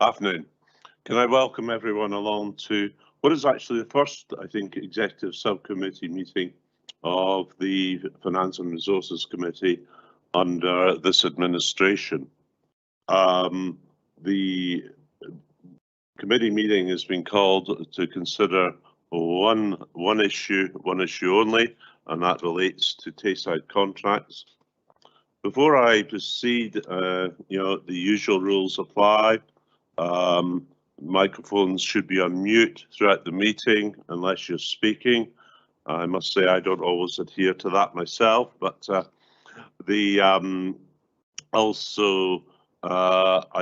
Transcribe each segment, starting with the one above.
Afternoon. Can I welcome everyone along to what is actually the first, I think, executive subcommittee meeting of the Finance and Resources Committee under this administration. The committee meeting has been called to consider one issue only, and that relates to Tayside contracts. Before I proceed, the usual rules apply. Microphones should be on mute throughout the meeting unless you're speaking. I must say I don't always adhere to that myself, but I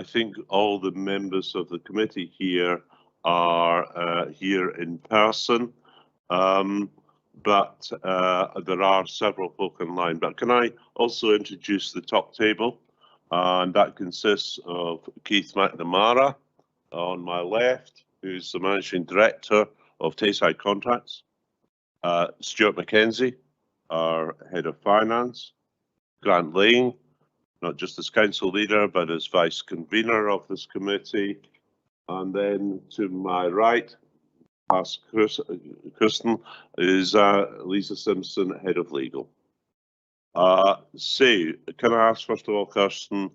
think all the members of the committee here are here in person, but there are several folk online. But can I also introduce the top table? And that consists of Keith McNamara on my left, who's the Managing Director of Tayside Contracts, Stuart Mackenzie, our Head of Finance, Grant Lane, not just as Council Leader, but as Vice Convener of this committee, and then to my right, past Kirsten, is Lisa Simpson, Head of Legal. So, can I ask first of all, Kirsten,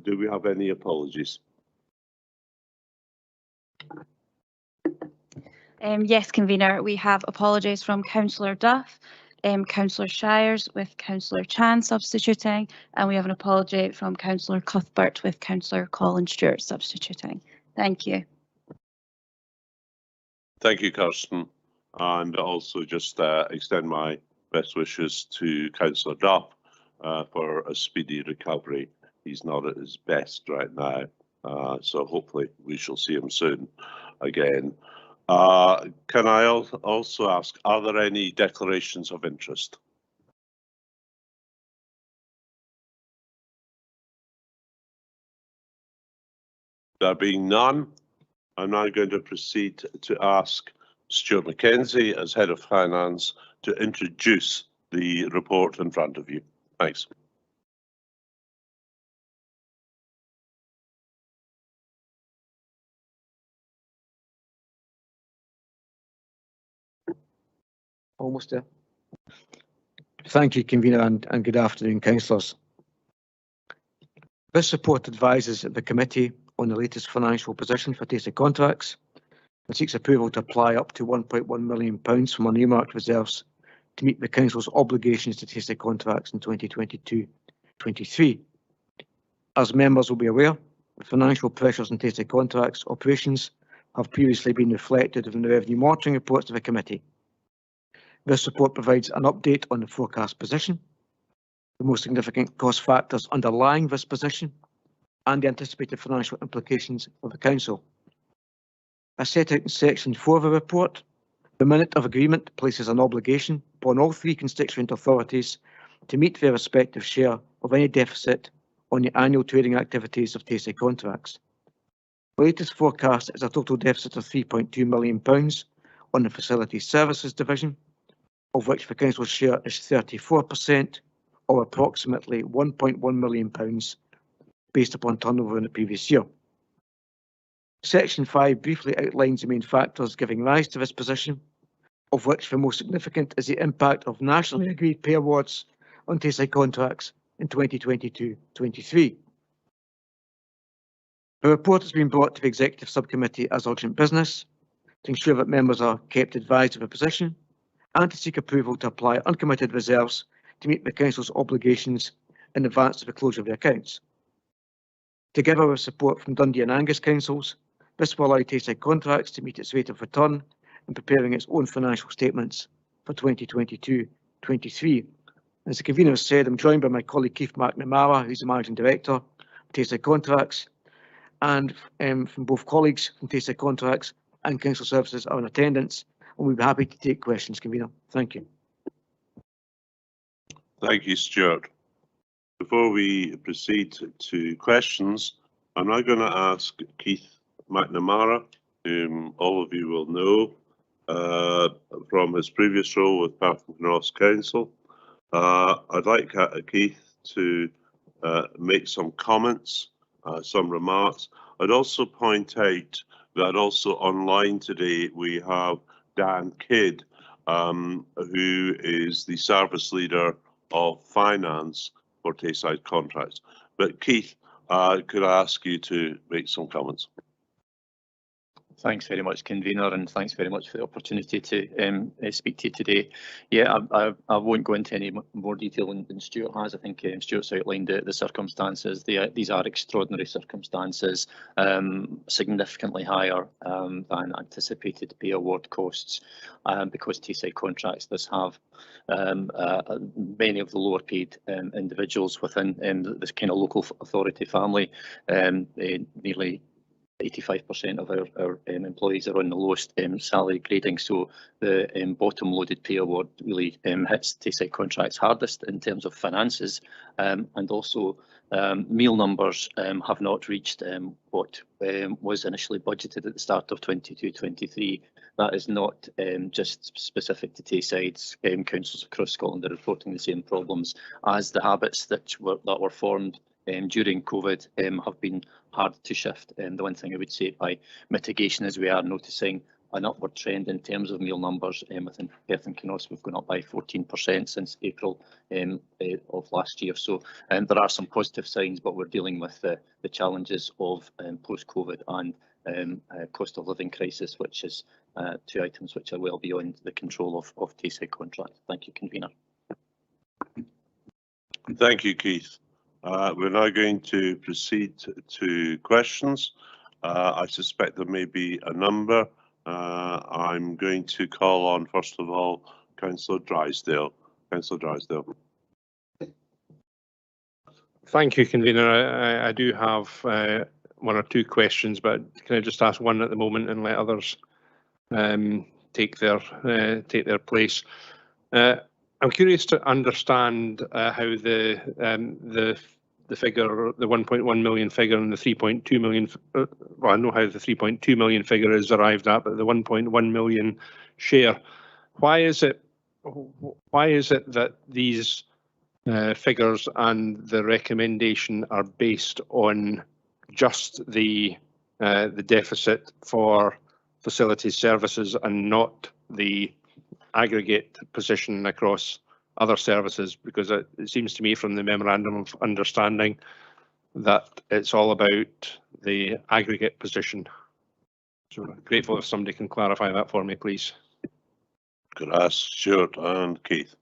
do we have any apologies? Yes, Convener, we have apologies from Councillor Duff, Councillor Shires with Councillor Chan substituting, and we have an apology from Councillor Cuthbert with Councillor Colin Stewart substituting. Thank you. Thank you, Kirsten, and also just extend my best wishes to Councillor Duff for a speedy recovery. He's not at his best right now, so hopefully we shall see him soon again. Can I also ask, are there any declarations of interest? There being none, I'm now going to proceed to ask Stuart Mackenzie, as Head of Finance, to introduce the report in front of you. Thanks. Almost there. Thank you, Convener, and good afternoon, councillors. This report advises the committee on the latest financial position for Tayside Contracts and seeks approval to apply up to £1.1 million from unearmarked reserves to meet the council's obligations to Tayside Contracts in 2022-23. As members will be aware, the financial pressures on Tayside Contracts operations have previously been reflected in the revenue monitoring reports to the committee. This report provides an update on the forecast position, the most significant cost factors underlying this position, and the anticipated financial implications for the council. As set out in section 4 of the report, the Minute of Agreement places an obligation upon all three constituent authorities to meet their respective share of any deficit on the annual trading activities of Tayside Contracts. The latest forecast is a total deficit of £3.2 million on the Facilities Services Division, of which the council's share is 34%, or approximately £1.1 million based upon turnover in the previous year. Section 5 briefly outlines the main factors giving rise to this position, of which the most significant is the impact of nationally agreed pay awards on Tayside Contracts in 2022-23. The report has been brought to the Executive Subcommittee as urgent business to ensure that members are kept advised of the position and to seek approval to apply uncommitted reserves to meet the council's obligations in advance of the closure of the accounts. Together with support from Dundee and Angus councils, this will allow Tayside Contracts to meet its rate of return in preparing its own financial statements for 2022-23. As the convener has said, I'm joined by my colleague Keith McNamara, who's the Managing Director of Tayside Contracts, and from both colleagues from Tayside Contracts and Council Services are in attendance, and we'll be happy to take questions, convener. Thank you. Thank you, Stuart. Before we proceed to questions, I'm now going to ask Keith McNamara, whom all of you will know from his previous role with Parton Ross Council. I'd like Keith to make some comments, some remarks. I'd also point out that also online today we have Dan Kidd, who is the service leader of finance for Tayside Contracts. But Keith, could I ask you to make some comments? Thanks very much, convener, and thanks very much for the opportunity to speak to you today. Yeah, I won't go into any more detail than Stuart has. I think Stuart's outlined the circumstances. These are extraordinary circumstances, significantly higher than anticipated pay award costs, because Tayside Contracts does have many of the lower paid individuals within this kind of local authority family. Nearly 85% of our employees are on the lowest salary grading, so the bottom loaded pay award really hits Tayside Contracts hardest in terms of finances, and also meal numbers have not reached what was initially budgeted at the start of 22-23. That is not just specific to Tayside's councils across Scotland are reporting the same problems, as the habits that were formed during COVID have been hard to shift. The one thing I would say by mitigation is we are noticing an upward trend in terms of meal numbers within Perth and Kinross. We've gone up by 14% since April of last year. So there are some positive signs, but we're dealing with the challenges of post-COVID and cost of living crisis, which is two items which are well beyond the control of Tayside Contracts. Thank you, convener. Thank you, Keith. We're now going to proceed to questions. I suspect there may be a number. I'm going to call on, first of all, Councillor Drysdale. Councillor Drysdale. Thank you, convener. I do have one or two questions, but can I just ask one at the moment and let others take their place? I'm curious to understand how the figure, the 1.1 million figure and the 3.2 million, well, I know how the 3.2 million figure is arrived at, but the 1.1 million share, why is it that these figures and the recommendation are based on just the deficit for facilities services and not the aggregate position across other services? Because it seems to me from the memorandum of understanding that it's all about the aggregate position. So I'm grateful if somebody can clarify that for me, please. Could I ask Stuart and Keith?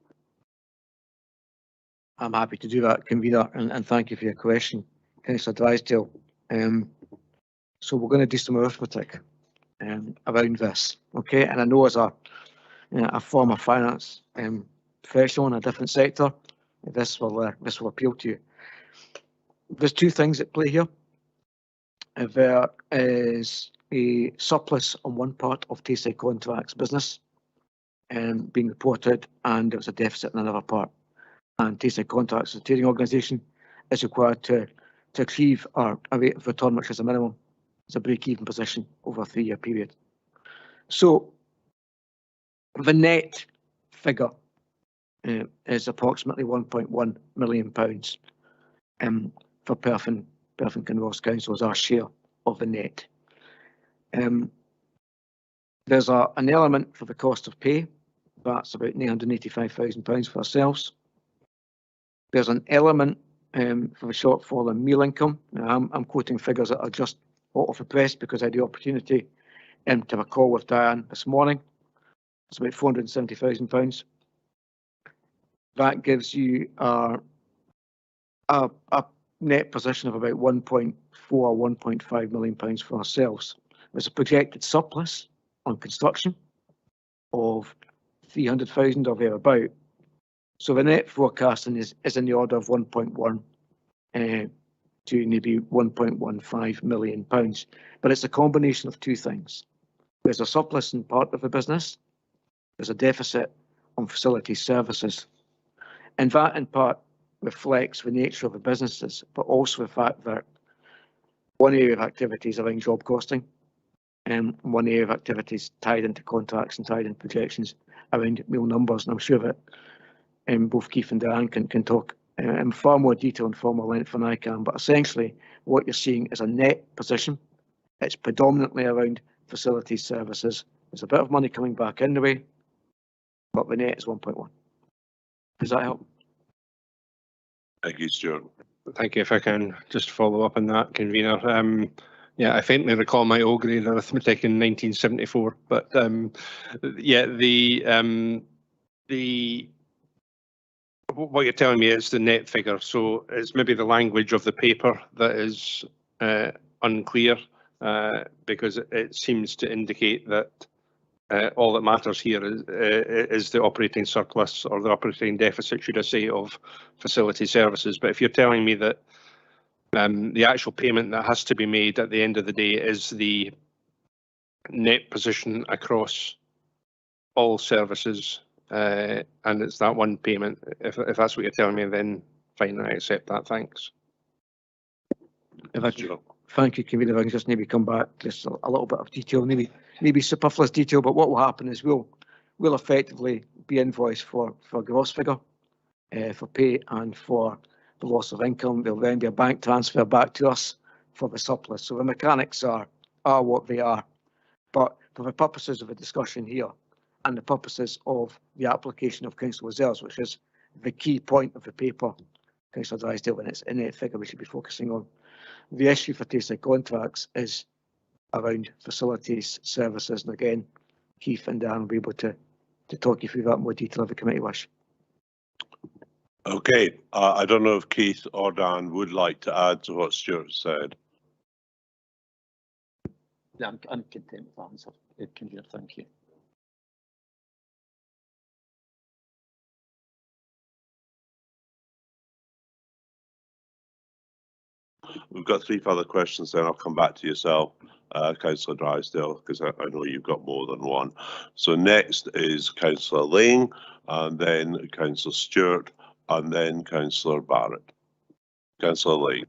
I'm happy to do that, convener, and thank you for your question, Councillor Drysdale. So we're going to do some arithmetic around this, okay? And I know as a former finance professional in a different sector, this will appeal to you. There's two things at play here. There is a surplus on one part of Tayside Contracts business being reported, and there's a deficit in another part. And Tayside Contracts, the trading organisation, is required to achieve a rate of return which is a minimum. It's a break-even position over a 3-year period. So the net figure is approximately £1.1 million for Perth and Kinross Council as our share of the net. There's an element for the cost of pay. That's about £985,000 for ourselves. There's an element for the shortfall in meal income. Now, I'm quoting figures that are just hot off the press because I had the opportunity to have a call with Diane this morning. It's about £470,000. That gives you a net position of about 1.4 or 1.5 million pounds for ourselves. There's a projected surplus on construction of 300,000 or thereabout. So the net forecasting is in the order of 1.1 to maybe 1.15 million pounds. But it's a combination of two things. There's a surplus in part of the business. There's a deficit on facility services. And that in part reflects the nature of the businesses, but also the fact that one area of activities around job costing, and one area of activities tied into contracts and tied in projections around meal numbers. And I'm sure that both Keith and Diane can talk in far more detail and far more length than I can. But essentially, what you're seeing is a net position It's predominantly around facilities services. There's a bit of money coming back in the way, but the net is 1.1. Does that help? Thank you, Stuart. Thank you. If I can just follow up on that, convener. Yeah, I faintly recall my O grade arithmetic in 1974, but yeah, what you're telling me is the net figure. So it's maybe the language of the paper that is unclear, because it seems to indicate that all that matters here is the operating surplus, or the operating deficit, should I say, of facility services. But if you're telling me that the actual payment that has to be made at the end of the day is the net position across all services, and it's that one payment, if that's what you're telling me, then fine, I accept that. Thanks. If I could, thank you, convener. If I can just maybe come back, just a little bit of detail, maybe superfluous detail, but what will happen is we'll effectively be invoiced for gross figure for pay and for the loss of income. There'll then be a bank transfer back to us for the surplus. So the mechanics are what they are. But for the purposes of the discussion here and the purposes of the application of council reserves, which is the key point of the paper, Councillor Drysdale, when it's in the figure we should be focusing on, the issue for Tayside contracts is around facilities, services, and again, Keith and Dan will be able to talk you through that in more detail if the committee wish. Okay, I don't know if Keith or Dan would like to add to what Stuart said. Yeah, I'm content with that answer, convener. Thank you. We've got 3 further questions, then I'll come back to yourself, Councillor Drysdale, because I know you've got more than one. So next is Councillor Lane, and then Councillor Stuart, and then Councillor Barrett. Councillor Lane.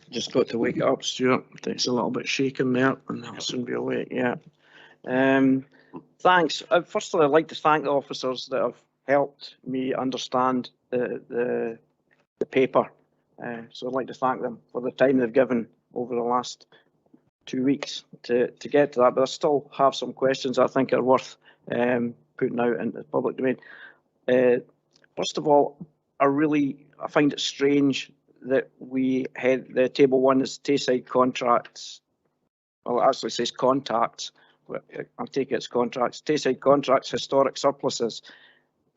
Just got to wake it up, Stuart. It's a little bit shaken there, and I'll soon be awake. Yeah. Thanks. Firstly, I'd like to thank the officers that have helped me understand the paper. So I'd like to thank them for the time they've given over the last 2 weeks to get to that. But I still have some questions I think are worth putting out into the public domain. First of all, I find it strange that we had the table 1 as Tayside contracts. Well, it actually says contacts. I'll take it as contracts. Tayside contracts, historic surpluses,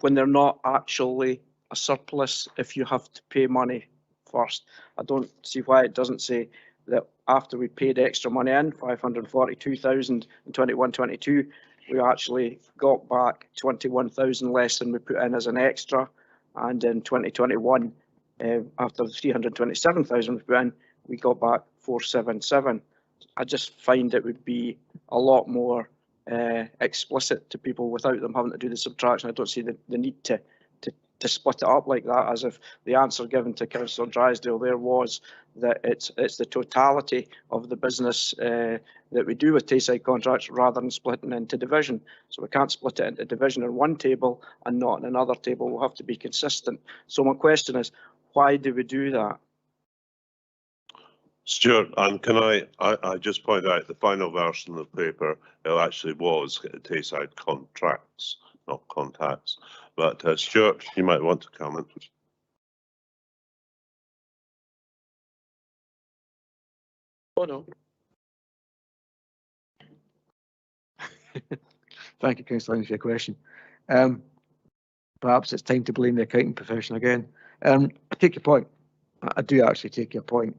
when they're not actually a surplus if you have to pay money first. I don't see why it doesn't say that after we paid extra money in, 542,000 in 21-22, we actually got back 21,000 less than we put in as an extra, and in 2021, after the 327,000 we put in, we got back 477. I just find it would be a lot more explicit to people without them having to do the subtraction. I don't see the need to split it up like that, as if the answer given to Councillor Drysdale there was that it's the totality of the business that we do with Tayside contracts rather than splitting into division. So we can't split it into division in one table and not in another table. We'll have to be consistent. So my question is, why do we do that? Stuart, and can I just point out the final version of the paper, it actually was Tayside contracts, not contacts. But Stuart, you might want to comment. Oh no. Thank you, Councillor Lane, for your question. Perhaps it's time to blame the accounting profession again. I take your point. I do actually take your point.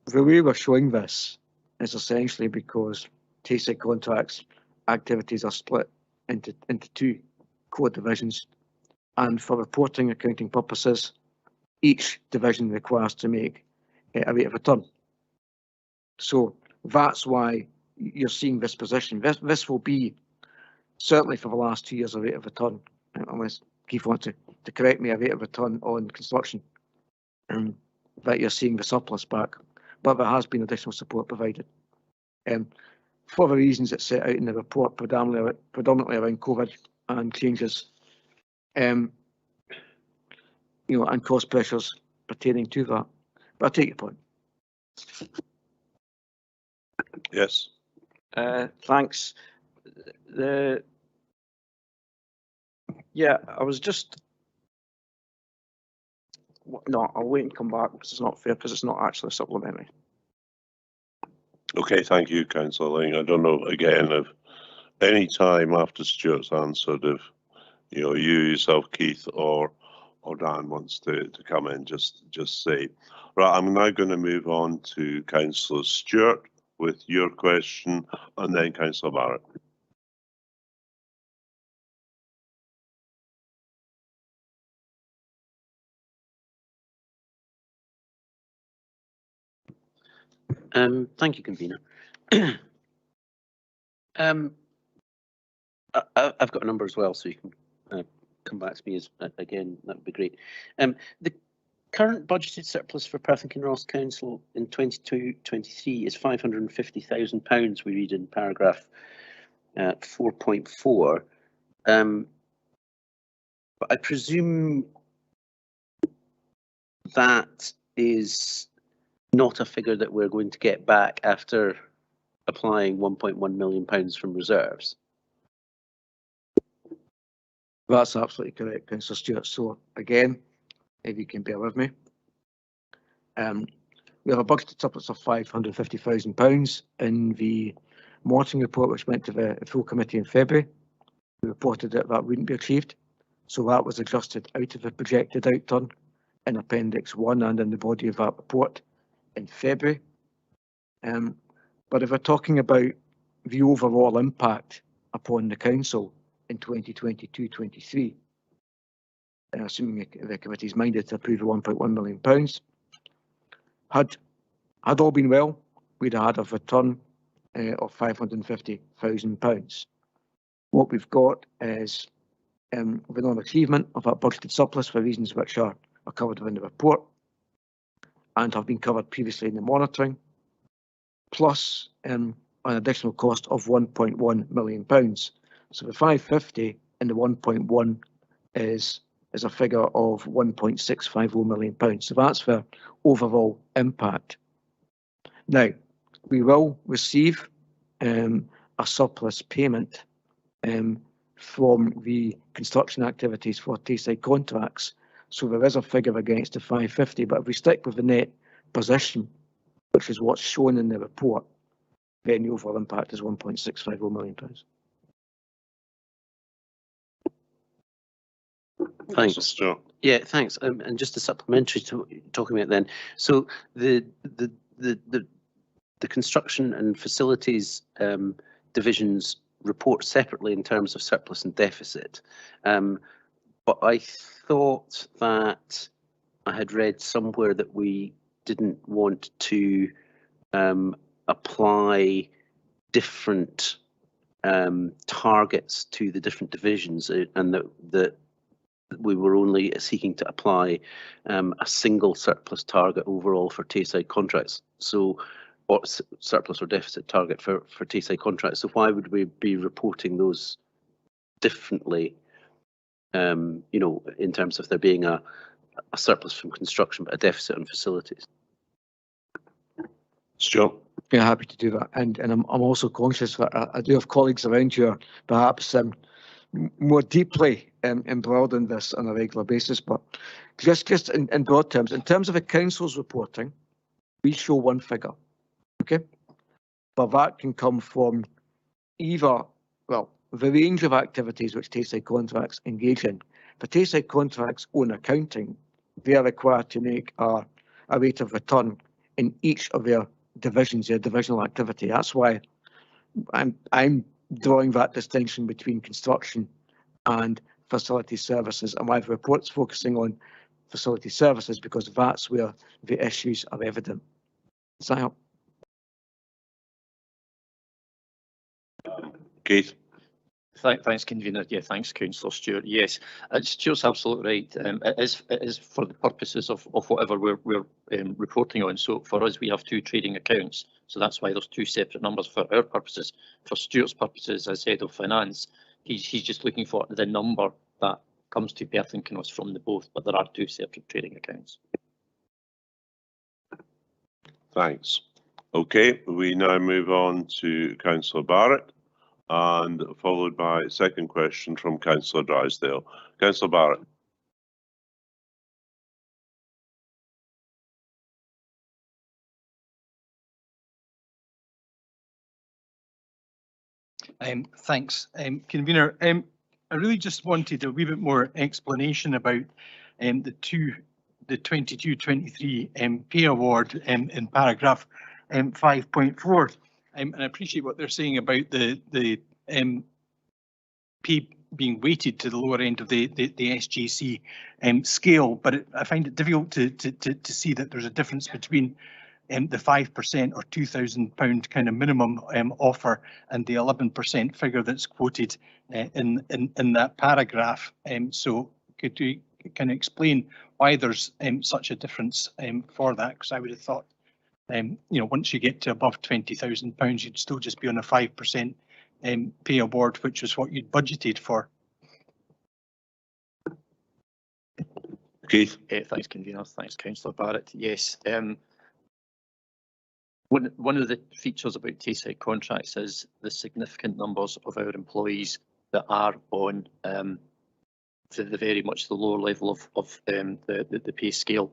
The way we're showing this is essentially because Tayside contracts activities are split into 2 core divisions, and for reporting accounting purposes, each division requires to make a rate of return. So that's why you're seeing this position. This will be certainly for the last 2 years a rate of return, unless Keith wants to correct me, a rate of return on construction, that you're seeing the surplus back, but there has been additional support provided. for the reasons that's set out in the report, predominantly around COVID and changes, and cost pressures pertaining to that. But I take your point. Yes. Thanks. I was just. No, I'll wait and come back because it's not fair, because it's not actually supplementary. Okay, thank you, Councillor Ling. I don't know, again, if any time after Stuart's answered, if you yourself, Keith, or Dan wants to come in, just say. Right, I'm now going to move on to Councillor Stuart with your question, and then Councillor Barrett. Thank you, convener. I've got a number as well, so you can come back to me again. That would be great. The current budgeted surplus for Perth and Kinross Council in 22-23 is £550,000. We read in paragraph 4.4. But I presume that is not a figure that we're going to get back after applying £1.1 million from reserves. That's absolutely correct, Councillor Stewart. So again, if you can bear with me, we have a budgeted surplus of £550,000 in the monitoring report, which went to the full committee in February. We reported that wouldn't be achieved, so that was adjusted out of the projected outturn in Appendix 1 and in the body of that report in February. But if we're talking about the overall impact upon the council in 2022-23, assuming the committee is minded to approve the £1.1 million, had all been well, we'd have had a return of £550,000. What we've got is the non-achievement of that budgeted surplus for reasons which are covered within the report and have been covered previously in the monitoring, plus an additional cost of £1.1 million. So the 550 and the 1.1 is a figure of £1.650 million. So that's the overall impact. Now, we will receive a surplus payment from the construction activities for Tayside contracts. So there is a figure against the 550, but if we stick with the net position, which is what's shown in the report, then the overall impact is £1.650 million. Thanks. Yeah, thanks. And just a supplementary to talking about then. So the construction and facilities divisions report separately in terms of surplus and deficit. But I thought that I had read somewhere that we didn't want to apply different targets to the different divisions, and that we were only seeking to apply a single surplus target overall for Tayside contracts. So, or surplus or deficit target for Tayside contracts. So why would we be reporting those differently? In terms of there being a surplus from construction, but a deficit on facilities. Stuart. Yeah, happy to do that. And I'm also conscious that I do have colleagues around here, perhaps more deeply embroiled in this on a regular basis. But just in broad terms, in terms of the council's reporting, we show one figure, okay? But that can come from either, well, the range of activities which Tayside contracts engage in. For Tayside contracts own accounting, they are required to make a rate of return in each of their divisions, their divisional activity. That's why I'm drawing that distinction between construction and facility services, and why the report's focusing on facility services, because that's where the issues are evident. Does that help? Keith. Thanks, convener. Yeah, thanks, Councillor Stewart. Yes, Stuart's absolutely right. It is for the purposes of whatever we're reporting on. So for us, we have two trading accounts. So that's why there's two separate numbers for our purposes. For Stuart's purposes, as head of finance, he's just looking for the number that comes to Perth and Kinross from the both, but there are two separate trading accounts. Thanks. Okay, we now move on to Councillor Barrett, and followed by a second question from Councillor Drysdale. Councillor Barrett. Thanks, convener. I really just wanted a wee bit more explanation about the 22-23 pay award in paragraph 5.4. And I appreciate what they're saying about the pay being weighted to the lower end of the SJC scale, but I find it difficult to see that there's a difference between the 5% or £2,000 kind of minimum offer and the 11% figure that's quoted in that paragraph. So could you kind of explain why there's such a difference for that? Because I would have thought, once you get to above £20,000, you'd still just be on a 5% pay award, which is what you'd budgeted for. Keith. Thanks, convener. Thanks, Councillor Barrett. Yes. One of the features about Tayside contracts is the significant numbers of our employees that are on the very much the lower level of the pay scale.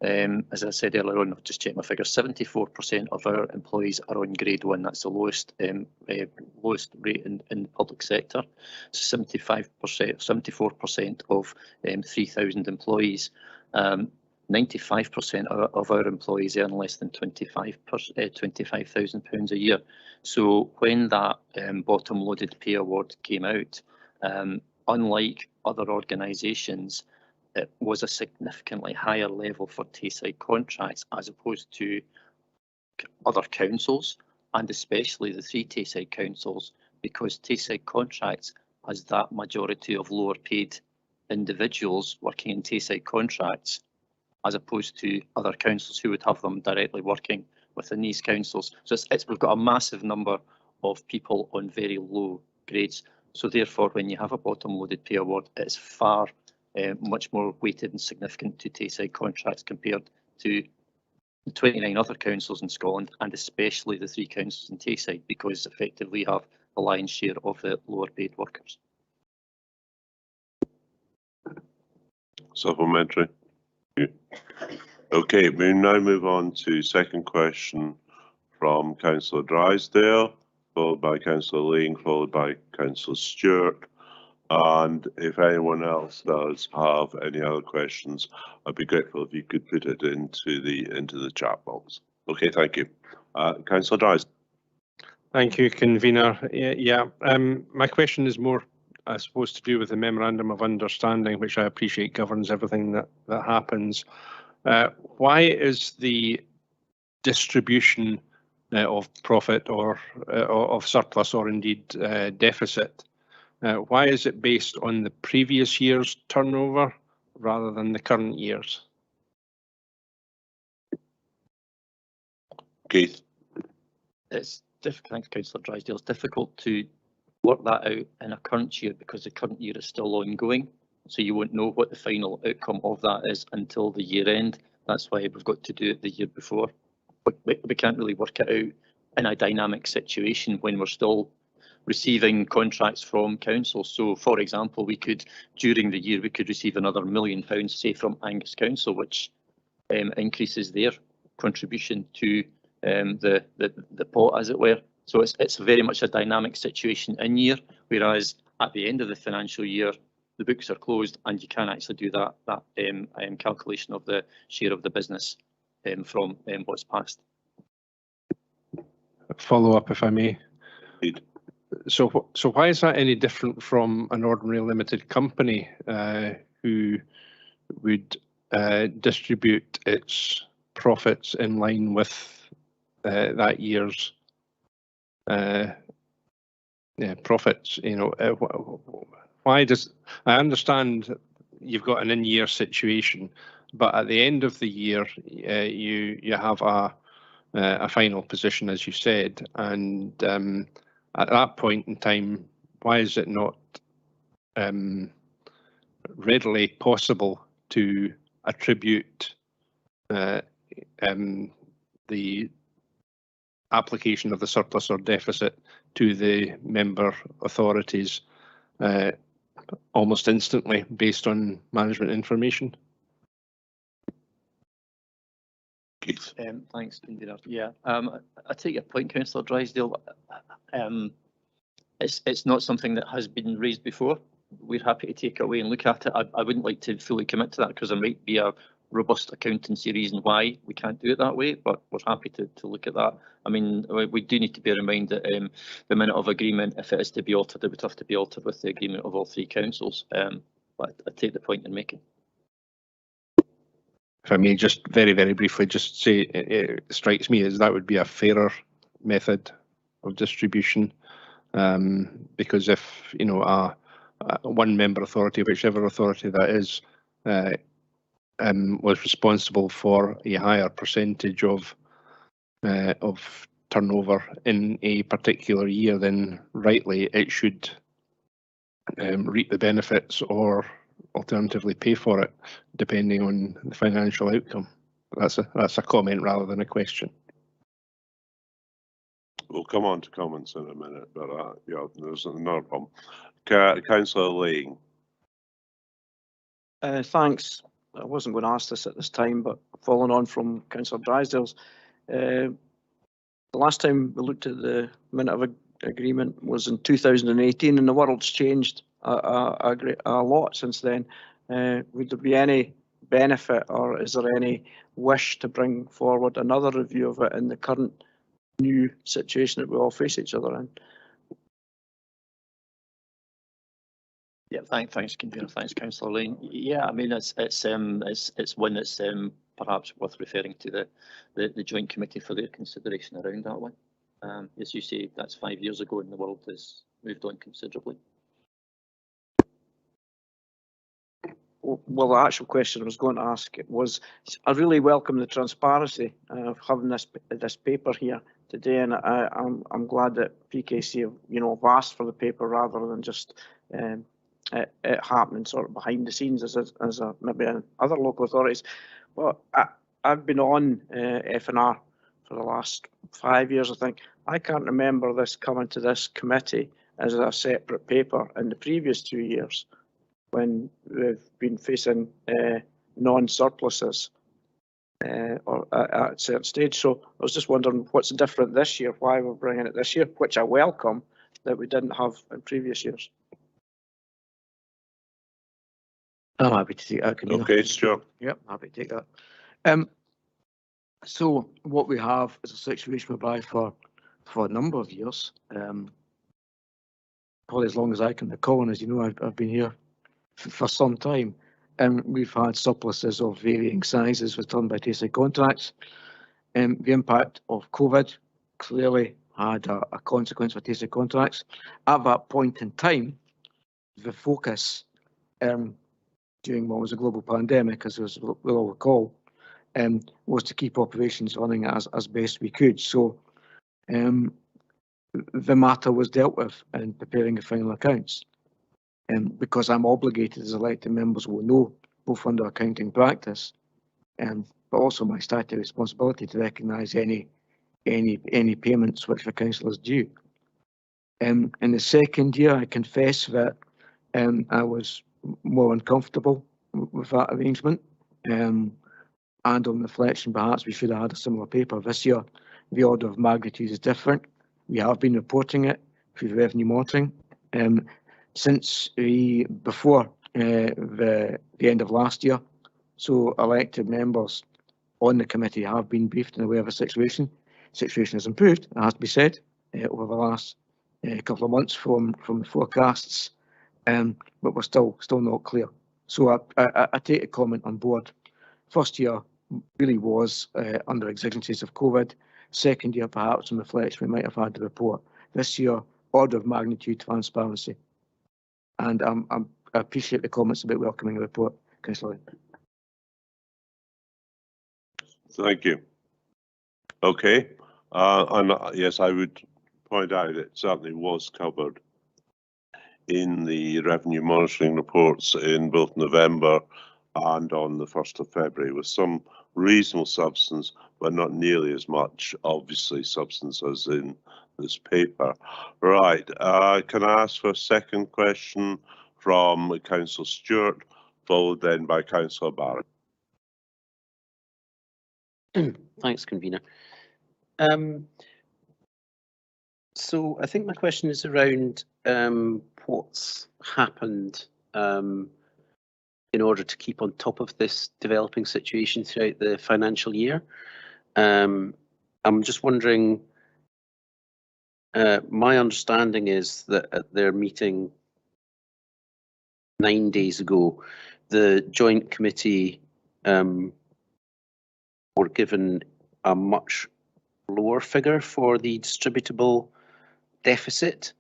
As I said earlier on, I've just checked my figures. 74% of our employees are on grade 1. That's the lowest rate in the public sector. 74% of 3,000 employees. 95% of our employees earn less than £25,000 a year. So when that bottom loaded pay award came out, unlike other organisations, it was a significantly higher level for Tayside contracts as opposed to other councils, and especially the three Tayside councils, because Tayside contracts has that majority of lower paid individuals working in Tayside contracts, as opposed to other councils who would have them directly working within these councils. So we've got a massive number of people on very low grades. So therefore, when you have a bottom loaded pay award, it's far much more weighted and significant to Tayside contracts compared to the 29 other councils in Scotland, and especially the three councils in Tayside, because effectively we have the lion's share of the lower paid workers. Supplementary. Okay, we now move on to second question from Councillor Drysdale, followed by Councillor Lean, followed by Councillor Stewart. And if anyone else does have any other questions, I'd be grateful if you could put it into the chat box. Okay, thank you. Councillor Drysdale. Thank you, convener. My question is more, I suppose, to do with the Memorandum of Understanding, which I appreciate governs everything that happens. Why is the distribution of profit or of surplus or indeed deficit, why is it based on the previous year's turnover rather than the current year's? Keith. It's difficult, thanks, Councillor Drysdale. It's difficult to work that out in a current year because the current year is still ongoing. So you won't know what the final outcome of that is until the year end. That's why we've got to do it the year before. We can't really work it out in a dynamic situation when we're still receiving contracts from councils. So, for example, during the year, we could receive another £1 million, say, from Angus Council, which increases their contribution to the pot, as it were. So it's very much a dynamic situation in year, whereas at the end of the financial year, the books are closed and you can actually do that calculation of the share of the business from what's passed. Follow up, if I may. Indeed. So why is that any different from an ordinary limited company who would distribute its profits in line with that year's profits, why does, I understand you've got an in-year situation, but at the end of the year, you have a final position, as you said, and at that point in time, why is it not readily possible to attribute the application of the surplus or deficit to the member authorities almost instantly based on management information? Keith. Thanks, Convener. Yeah, I take your point, Councillor Drysdale. It's not something that has been raised before. We're happy to take it away and look at it. I wouldn't like to fully commit to that because there might be a robust accountancy reason why we can't do it that way, but we're happy to look at that. I mean, we do need to bear in mind that the minute of agreement, if it is to be altered, it would have to be altered with the agreement of all three councils. But I take the point you're making. If I may just very, very briefly just say, it strikes me as that would be a fairer method of distribution, because if, one member authority, whichever authority that is, was responsible for a higher percentage of turnover in a particular year, then rightly it should reap the benefits or alternatively pay for it, depending on the financial outcome. That's a comment rather than a question. We'll come on to comments in a minute, but yeah, there's another problem. Councillor Lang. Thanks. I wasn't going to ask this at this time, but following on from Councillor Drysdale's, the last time we looked at the minute of agreement was in 2018, and the world's changed a lot since then. Would there be any benefit, or is there any wish to bring forward another review of it in the current new situation that we all face each other in? Yeah, thanks, Convener. Thanks, Councillor Lane. Yeah, I mean, it's one that's perhaps worth referring to the joint committee for their consideration around that one. As you say, that's 5 years ago, and the world has moved on considerably. Well, the actual question I was going to ask was, I really welcome the transparency of having this paper here today, and I'm glad that PKC have asked for the paper rather than just it happening sort of behind the scenes as maybe in other local authorities. Well, I've been on F&R for the last 5 years, I think. I can't remember this coming to this committee as a separate paper in the previous 2 years when we've been facing non-surpluses or at a certain stage. So I was just wondering what's different this year, why we're bringing it this year, which I welcome, that we didn't have in previous years. I'm happy to take that. Okay, Stuart. Yep, happy to take that. So what we have is a situation whereby for a number of years, probably as long as I can recall, and as you know, I've been here for some time, and we've had surpluses of varying sizes returned by Tayside contracts. The impact of COVID clearly had a consequence for Tayside contracts. At that point in time, the focus during what was a global pandemic, as we'll all recall, was to keep operations running as best we could. So the matter was dealt with in preparing the final accounts. Because I'm obligated as elected members will know, both under accounting practice, but also my statutory responsibility to recognise any payments which the council is due. In the second year, I confess that I was more uncomfortable with that arrangement, and on reflection, perhaps we should have had a similar paper. This year, the order of magnitude is different. We have been reporting it through the revenue monitoring. Since before the end of last year, so elected members on the committee have been briefed and aware of the situation. Situation has improved, it has to be said, over the last couple of months from the forecasts, but we're still not clear. So I take a comment on board. First year really was under exigencies of COVID. Second year, perhaps on reflection, we might have had the report. This year, order of magnitude transparency. And I appreciate the comments about welcoming the report, Councillor. Thank you. Okay, and yes, I would point out it certainly was covered in the revenue monitoring reports in both November and on the 1st of February, with some reasonable substance, but not nearly as much, obviously, substance as in this paper. Right, can I ask for a second question from Councillor Stewart, followed then by Councillor Barrett? Thanks, convener. So I think my question is around what's happened in order to keep on top of this developing situation throughout the financial year. I'm just wondering, my understanding is that at their meeting 9 days ago, the Joint Committee were given a much lower figure for the distributable deficit.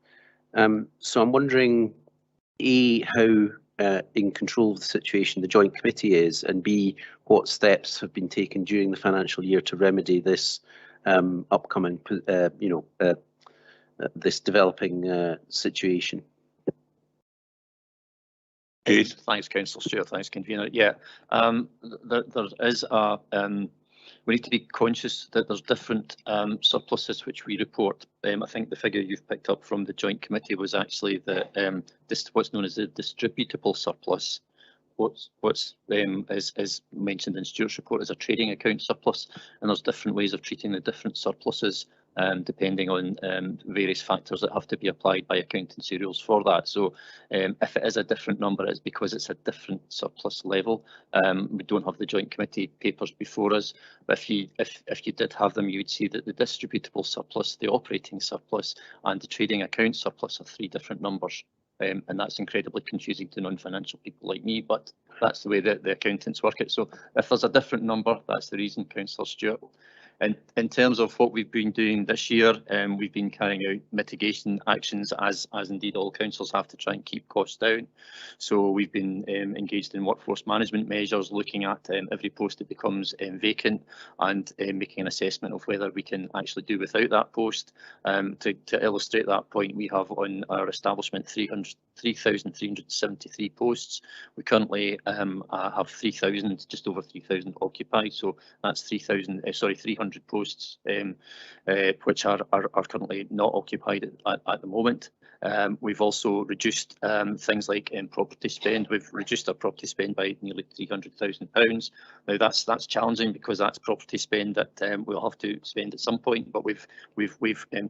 So I'm wondering, A, how in control of the situation the Joint Committee is, and B, what steps have been taken during the financial year to remedy this upcoming, this developing situation. Thanks, Councillor Stewart. Thanks, convener. Yeah, there is a. We need to be conscious that there's different surpluses which we report. I think the figure you've picked up from the Joint Committee was actually the what's known as the distributable surplus. What's as mentioned in Stuart's report as a trading account surplus, and there's different ways of treating the different surpluses depending on various factors that have to be applied by accountancy rules for that. So if it is a different number, it's because it's a different surplus level. We don't have the Joint Committee papers before us, but if you did have them, you would see that the distributable surplus, the operating surplus, and the trading account surplus are three different numbers. And that's incredibly confusing to non-financial people like me, but that's the way that the accountants work it. So if there's a different number, that's the reason, Councillor Stewart. And in terms of what we've been doing this year, we've been carrying out mitigation actions as indeed all councils have to try and keep costs down. So we've been engaged in workforce management measures, looking at every post that becomes vacant and making an assessment of whether we can actually do without that post. To illustrate that point, we have on our establishment 3,373 posts. We currently have 3,000, just over 3,000 occupied. So that's 300 posts which are currently not occupied at the moment. We've also reduced things like property spend. We've reduced our property spend by nearly £300,000. Now that's challenging because that's property spend that we'll have to spend at some point, but we've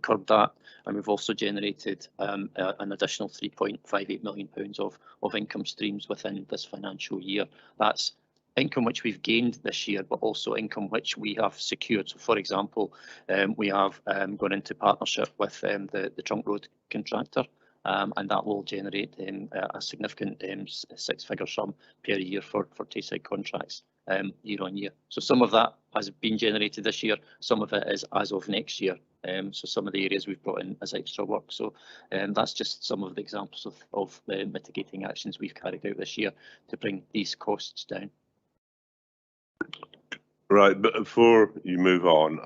curbed that, and we've also generated an additional £3.58 million of income streams within this financial year. That's income which we've gained this year, but also income which we have secured. So, for example, we have gone into partnership with the trunk road contractor, and that will generate a significant six-figure sum per year for Tayside contracts year on year. So some of that has been generated this year, some of it is as of next year. So some of the areas we've brought in as extra work. So that's just some of the examples of the mitigating actions we've carried out this year to bring these costs down. Right, but before you move on,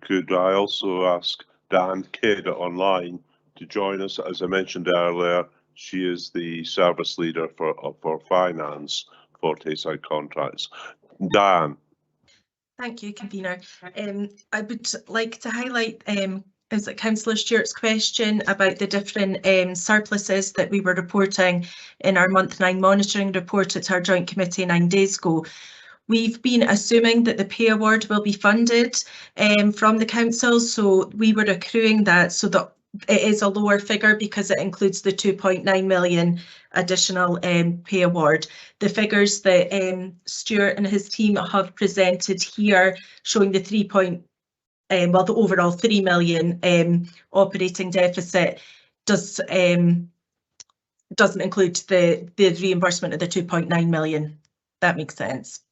could I also ask Dan Kidd online to join us? As I mentioned earlier, she is the service leader for finance for Tayside contracts. Dan. Thank you, convener. I would like to highlight is it Councillor Stewart's question about the different surpluses that we were reporting in our month 9 monitoring report at our Joint Committee 9 days ago. We've been assuming that the pay award will be funded from the council, so we were accruing that so that it is a lower figure because it includes the 2.9 million additional pay award. The figures that Stuart and his team have presented here showing the the overall 3 million operating deficit doesn't include the reimbursement of the 2.9 million. That makes sense.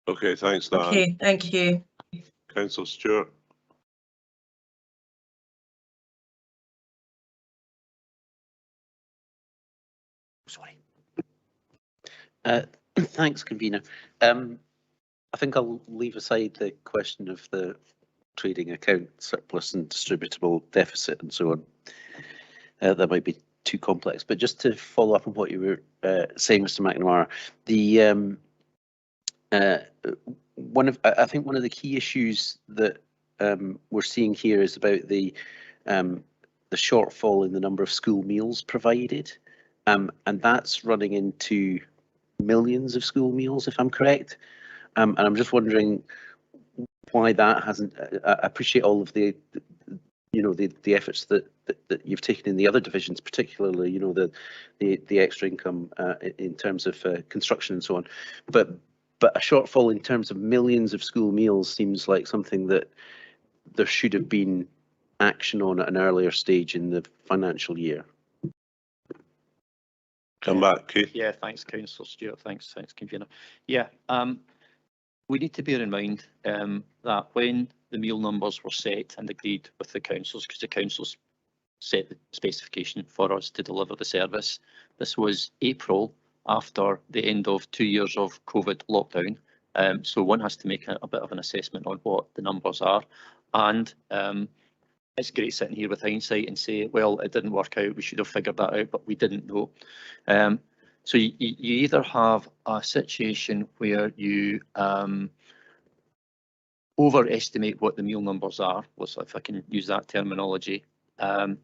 Okay, thanks, Dan. Okay, thank you. Councillor Stewart. Sorry. Thanks, convener. I think I'll leave aside the question of the trading account surplus and distributable deficit and so on. That might be too complex, but just to follow up on what you were saying, Mr. McNamara, the I think one of the key issues that we're seeing here is about the shortfall in the number of school meals provided, and that's running into millions of school meals, if I'm correct. And I'm just wondering why that hasn't. I appreciate all of the the efforts that you've taken in the other divisions, particularly the extra income in terms of construction and so on, but a shortfall in terms of millions of school meals seems like something that there should have been action on at an earlier stage in the financial year. Come back, Keith. Yeah, thanks, Councillor Stewart. Thanks, convener. Yeah, we need to bear in mind that when the meal numbers were set and agreed with the councils, because the councils set the specification for us to deliver the service, this was April after the end of 2 years of COVID lockdown. So one has to make a bit of an assessment on what the numbers are. And it's great sitting here with hindsight and say, well, it didn't work out, we should have figured that out, but we didn't know. So you either have a situation where you overestimate what the meal numbers are, if I can use that terminology, and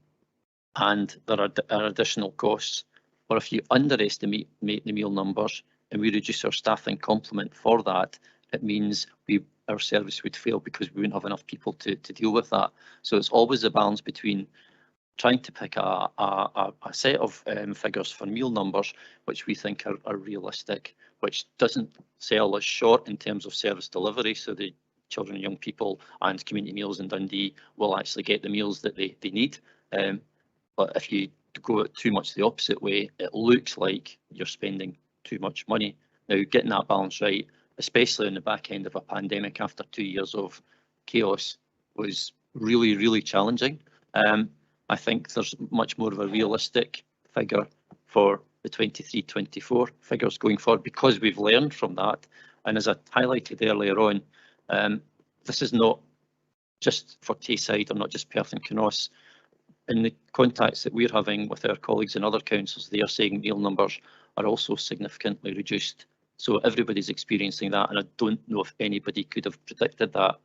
there are additional costs, or if you underestimate the meal numbers and we reduce our staffing complement for that, it means our service would fail because we wouldn't have enough people to deal with that. So it's always a balance between trying to pick a set of figures for meal numbers which we think are realistic, which doesn't sell us short in terms of service delivery, so the children and young people and community meals in Dundee will actually get the meals that they need. But if you go too much the opposite way, it looks like you're spending too much money. Now, getting that balance right, especially in the back end of a pandemic after 2 years of chaos, was really, really challenging. I think there's much more of a realistic figure for the 23-24 figures going forward because we've learned from that. And as I highlighted earlier on, this is not just for Tayside or not just Perth and Kinross. In the contacts that we're having with our colleagues in other councils, they are saying meal numbers are also significantly reduced. So everybody's experiencing that, and I don't know if anybody could have predicted that.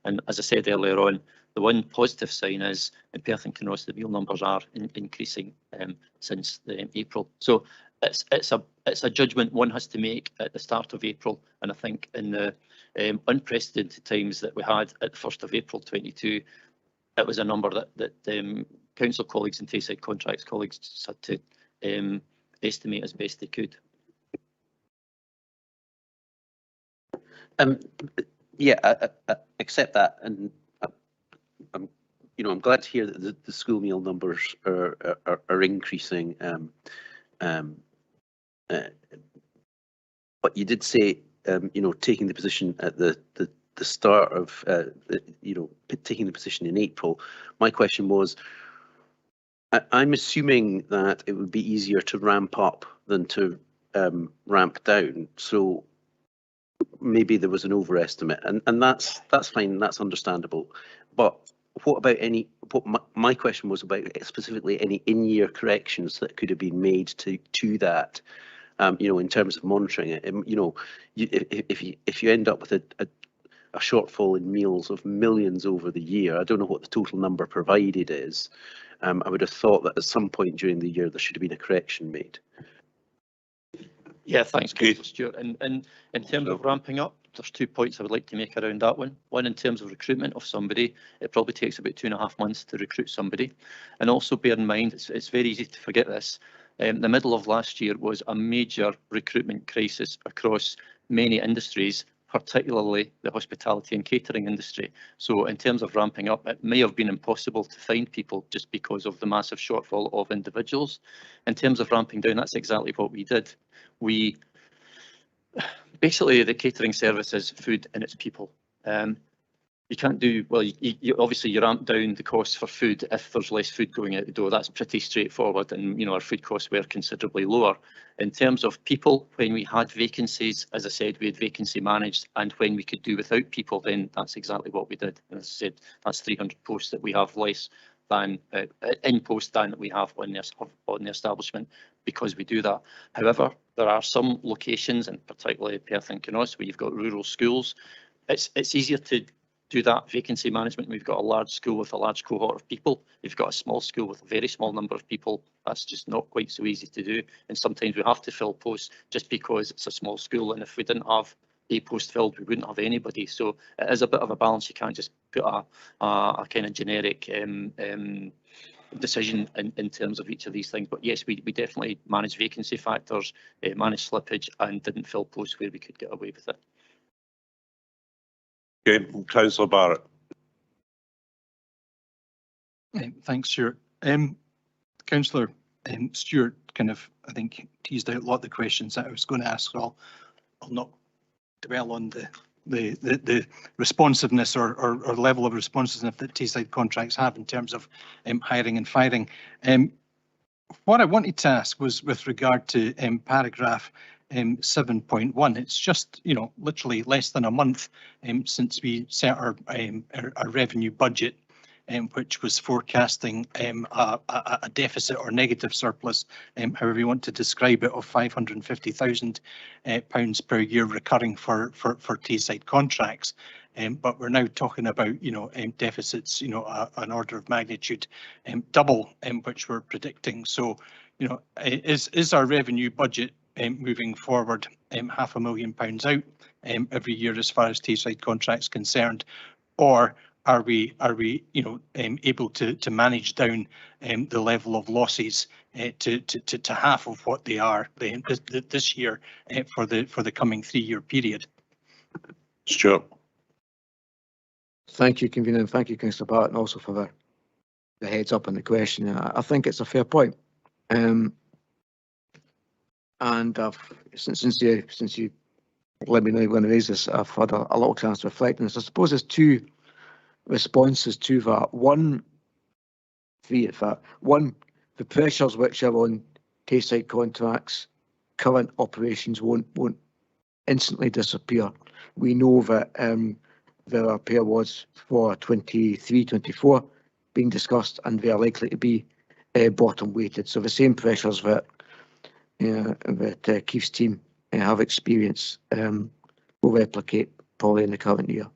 And as I said earlier on, the one positive sign is in Perth and Kinross, the meal numbers are increasing since April. So it's a judgment one has to make at the start of April, and I think in the unprecedented times that we had at the 1st of April 22, it was a number that council colleagues and Tayside contracts colleagues just had to estimate as best they could. Yeah, I accept that, and I'm glad to hear that the school meal numbers are increasing. But you did say, taking the position at the start of, taking the position in April. My question was, I'm assuming that it would be easier to ramp up than to ramp down. So maybe there was an overestimate, and that's fine, that's understandable. But what about my question was about specifically any in-year corrections that could have been made to that, in terms of monitoring it. If you end up with a shortfall in meals of millions over the year, I don't know what the total number provided is. I would have thought that at some point during the year there should have been a correction made. Yeah, thanks, Councillor Stewart. And in terms of ramping up, there's 2 points I would like to make around that one. One, in terms of recruitment of somebody, it probably takes about 2.5 months to recruit somebody. And also bear in mind, it's very easy to forget this. The middle of last year was a major recruitment crisis across many industries, particularly the hospitality and catering industry. So in terms of ramping up, it may have been impossible to find people just because of the massive shortfall of individuals. In terms of ramping down, that's exactly what we did. Basically, the catering service is food and its people. You can't do, well, you obviously you ramp down the costs for food if there's less food going out the door. That's pretty straightforward, and our food costs were considerably lower. In terms of people, when we had vacancies, as I said, we had vacancy managed, and when we could do without people, then that's exactly what we did. And as I said, that's 300 posts that we have less than in post than we have on the establishment, because we do that. However, there are some locations, and particularly Perth and Canoss, where you've got rural schools. It's easier to do that vacancy management. We've got a large school with a large cohort of people. If you've got a small school with a very small number of people, that's just not quite so easy to do. And sometimes we have to fill posts just because it's a small school. And if we didn't have a post filled, we wouldn't have anybody. So it is a bit of a balance. You can't just put a kind of generic decision in terms of each of these things. But yes, we definitely manage vacancy factors, manage slippage, and didn't fill posts where we could get away with it. Okay, Councillor Barrett. Thanks, Stuart. Councillor Stewart kind of, I think, teased out a lot of the questions that I was going to ask. So I'll not dwell on the responsiveness or level of responsiveness that Tayside contracts have in terms of hiring and firing. What I wanted to ask was with regard to paragraph 7.1. It's just, literally less than a month since we set our revenue budget, which was forecasting a deficit or negative surplus, however you want to describe it, of £550,000 per year recurring for Tayside contracts. But we're now talking about, deficits, an order of magnitude double, which we're predicting. So, is our revenue budget moving forward £500,000 out every year as far as Tayside contracts concerned, or are we able to manage down the level of losses to half of what they are this year for the coming 3-year period? Stuart. Thank you, Convener, and thank you, Councillor Barrett, and also for the heads up on the question. I think it's a fair point. And since you let me know you're going to raise this, I've had a lot of chance to reflect on this. I suppose there's two responses to that. Three, in fact. One, the pressures which are on Tayside contracts, current operations won't instantly disappear. We know that there are pay awards for 23-24 being discussed, and they are likely to be bottom weighted. So the same pressures that Keith's team have experienced will replicate probably in the current year.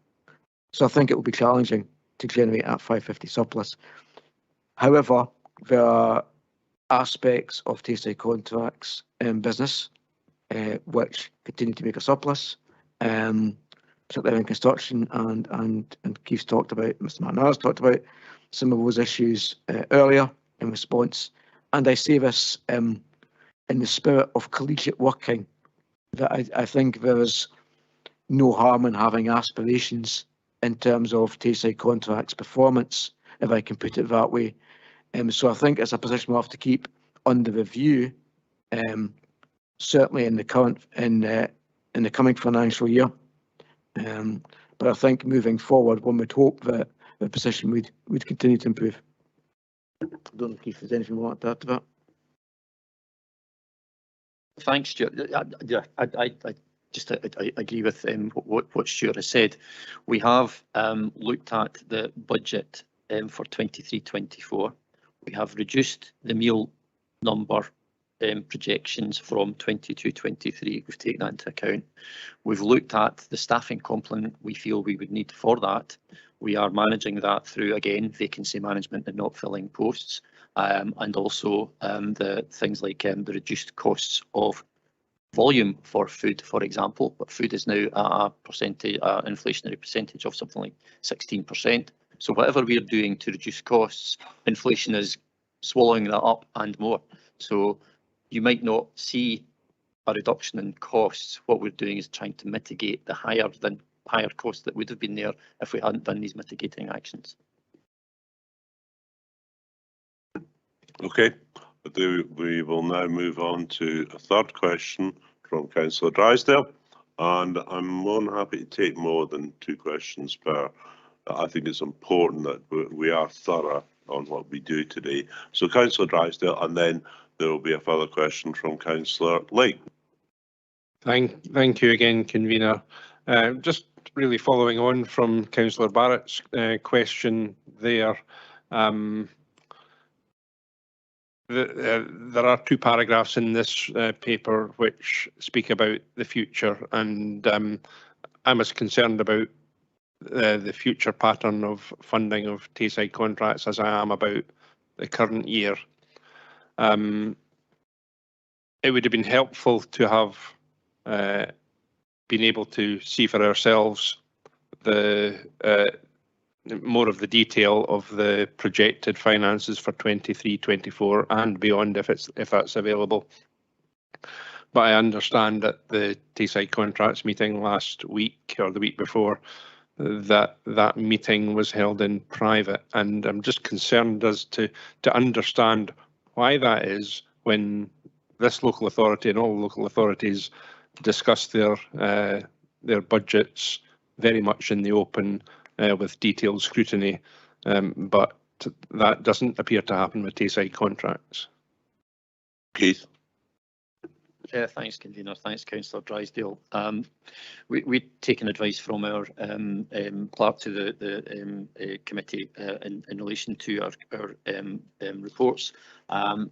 So I think it will be challenging to generate that 550 surplus. However, there are aspects of Tayside contracts business which continue to make a surplus, particularly in construction, and Keith's talked about, Mr. McNair's talked about some of those issues earlier in response. And I say this in the spirit of collegiate working, that I think there is no harm in having aspirations in terms of Tayside contracts performance, if I can put it that way. So I think it's a position we'll have to keep under review, certainly in the coming financial year. But I think moving forward, one would hope that the position would continue to improve. I don't know if there's anything more to add to that. Thanks, Stuart. I agree with what Stuart has said. We have looked at the budget for 23-24. We have reduced the meal number projections from 22-23. We've taken that into account. We've looked at the staffing complement we feel we would need for that. We are managing that through, again, vacancy management and not filling posts, and also the things like the reduced costs of volume for food, for example. But food is now at a percentage, inflationary percentage of something like 16%. So whatever we're doing to reduce costs, inflation is swallowing that up and more. So you might not see a reduction in costs. What we're doing is trying to mitigate the higher costs that would have been there if we hadn't done these mitigating actions. Okay, we will now move on to a third question from Councillor Drysdale, and I'm more than happy to take more than 2 questions per I think it's important that we are thorough on what we do today. So Councillor Drysdale, and then there will be a further question from Councillor Lane. Thank you again, convener. Just really following on from Councillor Barrett's question there. There are two paragraphs in this paper which speak about the future, and I'm as concerned about the future pattern of funding of Tayside contracts as I am about the current year. It would have been helpful to have been able to see for ourselves the more of the detail of the projected finances for 23-24 and beyond if that's available. But I understand that the Tayside contracts meeting last week or the week before, that meeting was held in private, and I'm just concerned as to understand why that is when this local authority and all local authorities discuss their budgets very much in the open with detailed scrutiny, but that doesn't appear to happen with Tayside contracts. Keith. Yeah, thanks, convener. Thanks, Councillor Drysdale. We've taken advice from our clerk to the committee in relation to our reports.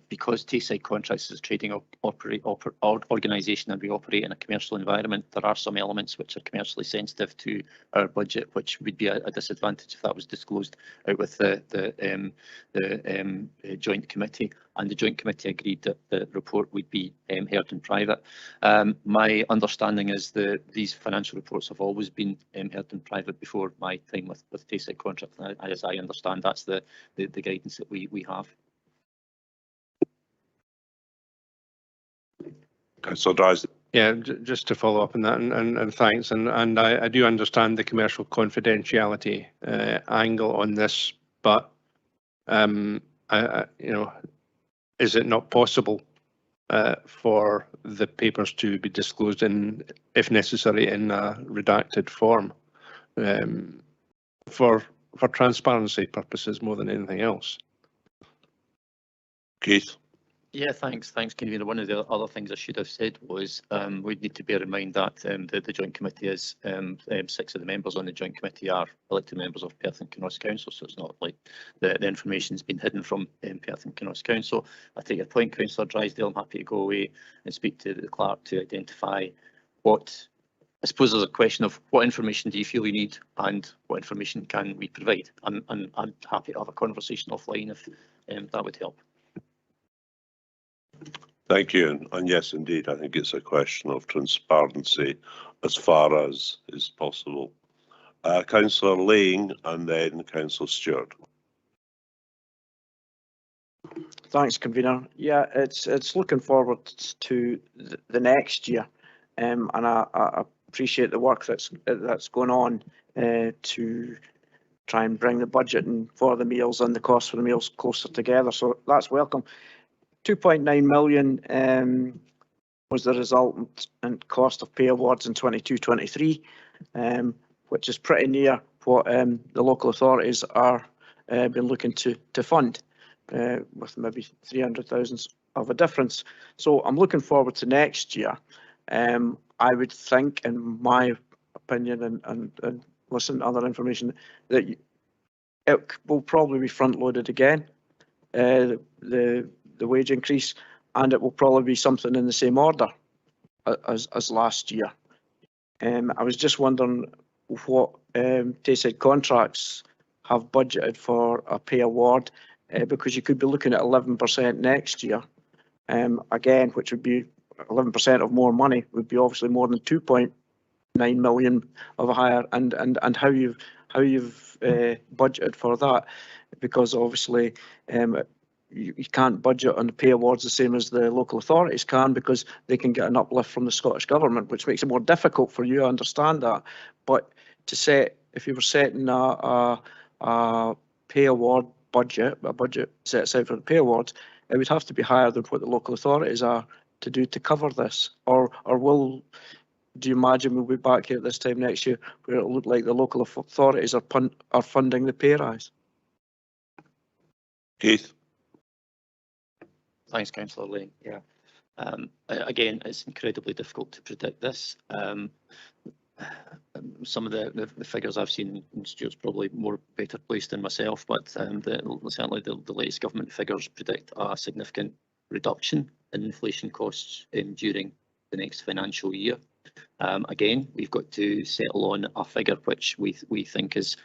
Because Tayside Contracts is a trading organisation and we operate in a commercial environment, there are some elements which are commercially sensitive to our budget, which would be a disadvantage if that was disclosed out with the joint committee. And the joint committee agreed that the report would be heard in private. My understanding is that these financial reports have always been heard in private before my time with Tayside Contracts. And as I understand, that's the guidance that we have. Councillor Drysdale. Yeah, just to follow up on that, and thanks, and I do understand the commercial confidentiality angle on this, but you know, is it not possible for the papers to be disclosed in, if necessary, in a redacted form for transparency purposes more than anything else? Keith. Yeah, thanks, convener. One of the other things I should have said was we need to bear in mind that the joint committee is 6 of the members on the joint committee are elected members of Perth and Kinross Council, so it's not like the information's been hidden from Perth and Kinross Council. I take your point, Councillor Drysdale. I'm happy to go away and speak to the clerk to identify what. I suppose there's a question of what information do you feel you need and what information can we provide. I'm happy to have a conversation offline if that would help. Thank you, and yes, indeed, I think it's a question of transparency as far as is possible. Councillor Lane and then Councillor Stewart. Thanks, convener. Yeah, it's looking forward to the next year, and I appreciate the work that's going on to try and bring the budget and for the meals and the cost for the meals closer together. So that's welcome. 2.9 million was the resultant and cost of pay awards in 22-23, which is pretty near what the local authorities are been looking to fund, with maybe 300,000 of a difference. So I'm looking forward to next year. I would think, in my opinion, and listen to other information, that it will probably be front loaded again. The wage increase, and it will probably be something in the same order as last year. I was just wondering what Tayside Contracts have budgeted for a pay award, because you could be looking at 11% next year. Again, which would be 11% of more money, would be obviously more than 2.9 million of a higher, and how you've budgeted for that, because obviously you can't budget on the pay awards the same as the local authorities can, because they can get an uplift from the Scottish Government, which makes it more difficult for you. I understand that, but to set, if you were setting a pay award budget, a budget set aside for the pay awards, it would have to be higher than what the local authorities are to do to cover this, or will do you imagine we'll be back here at this time next year where it'll look like the local authorities are funding the pay rise? Keith? Thanks, Councillor Lane. Yeah. Again, it's incredibly difficult to predict this. Some of the figures I've seen, and Stuart's probably more better placed than myself, but certainly the latest government figures predict a significant reduction in inflation costs during the next financial year. Again, we've got to settle on a figure which we think is